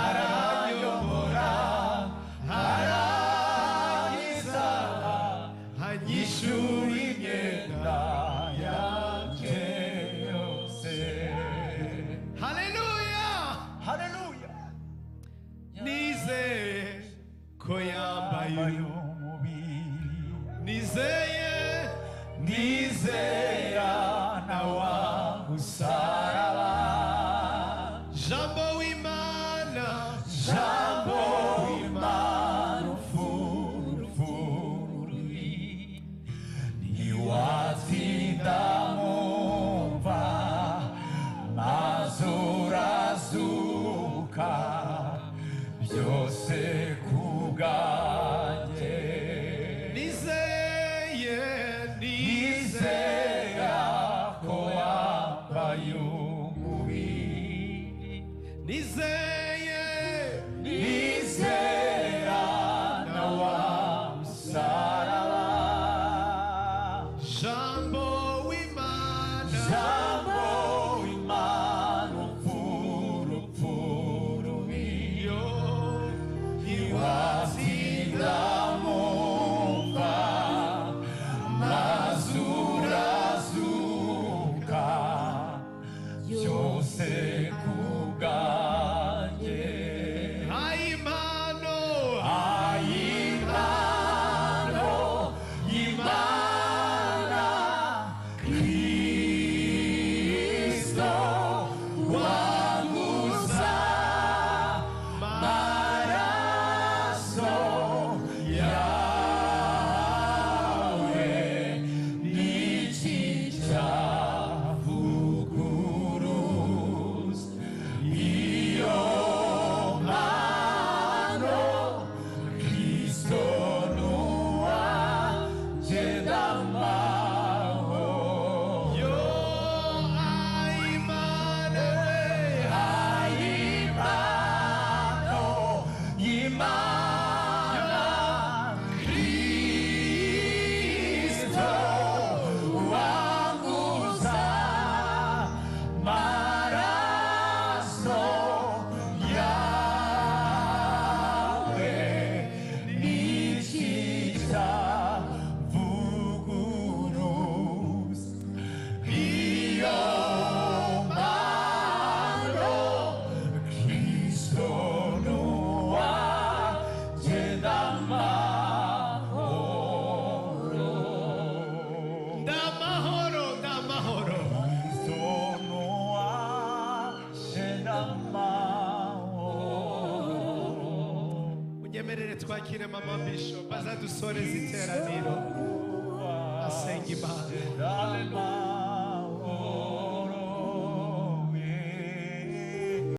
aranyomora arayiza anyishura imyenda yanjye yose. Haleluya, haleluya. nizeye ko yambaye umubiri, nizera na wa musaraba jambo w'Imana ufurufuri ntiwatsinda mumva mazurazuka byose kubwanjye nizera ko wambaye umubiri, nizera na wa musaraba jambo w'Imana ufurufuri ntiwatsinda mumva mazurazuka byose kubwanjye. impano y'Imana Kristo wanguza maraso yawe n'iki cyavuguruza iyo mpano Kristo nuwanjye ndamaho. yo impano impano y'Imana Kristo wanguza maraso yawe n'iki cyavuguruza iyo mpano Kristo nuwanjye ndamahoro. ndamahoro Kristo nuwanjye ndamahoro. unyemerere twakire mama Bishop azadusoreza iteraniro asenga Imana.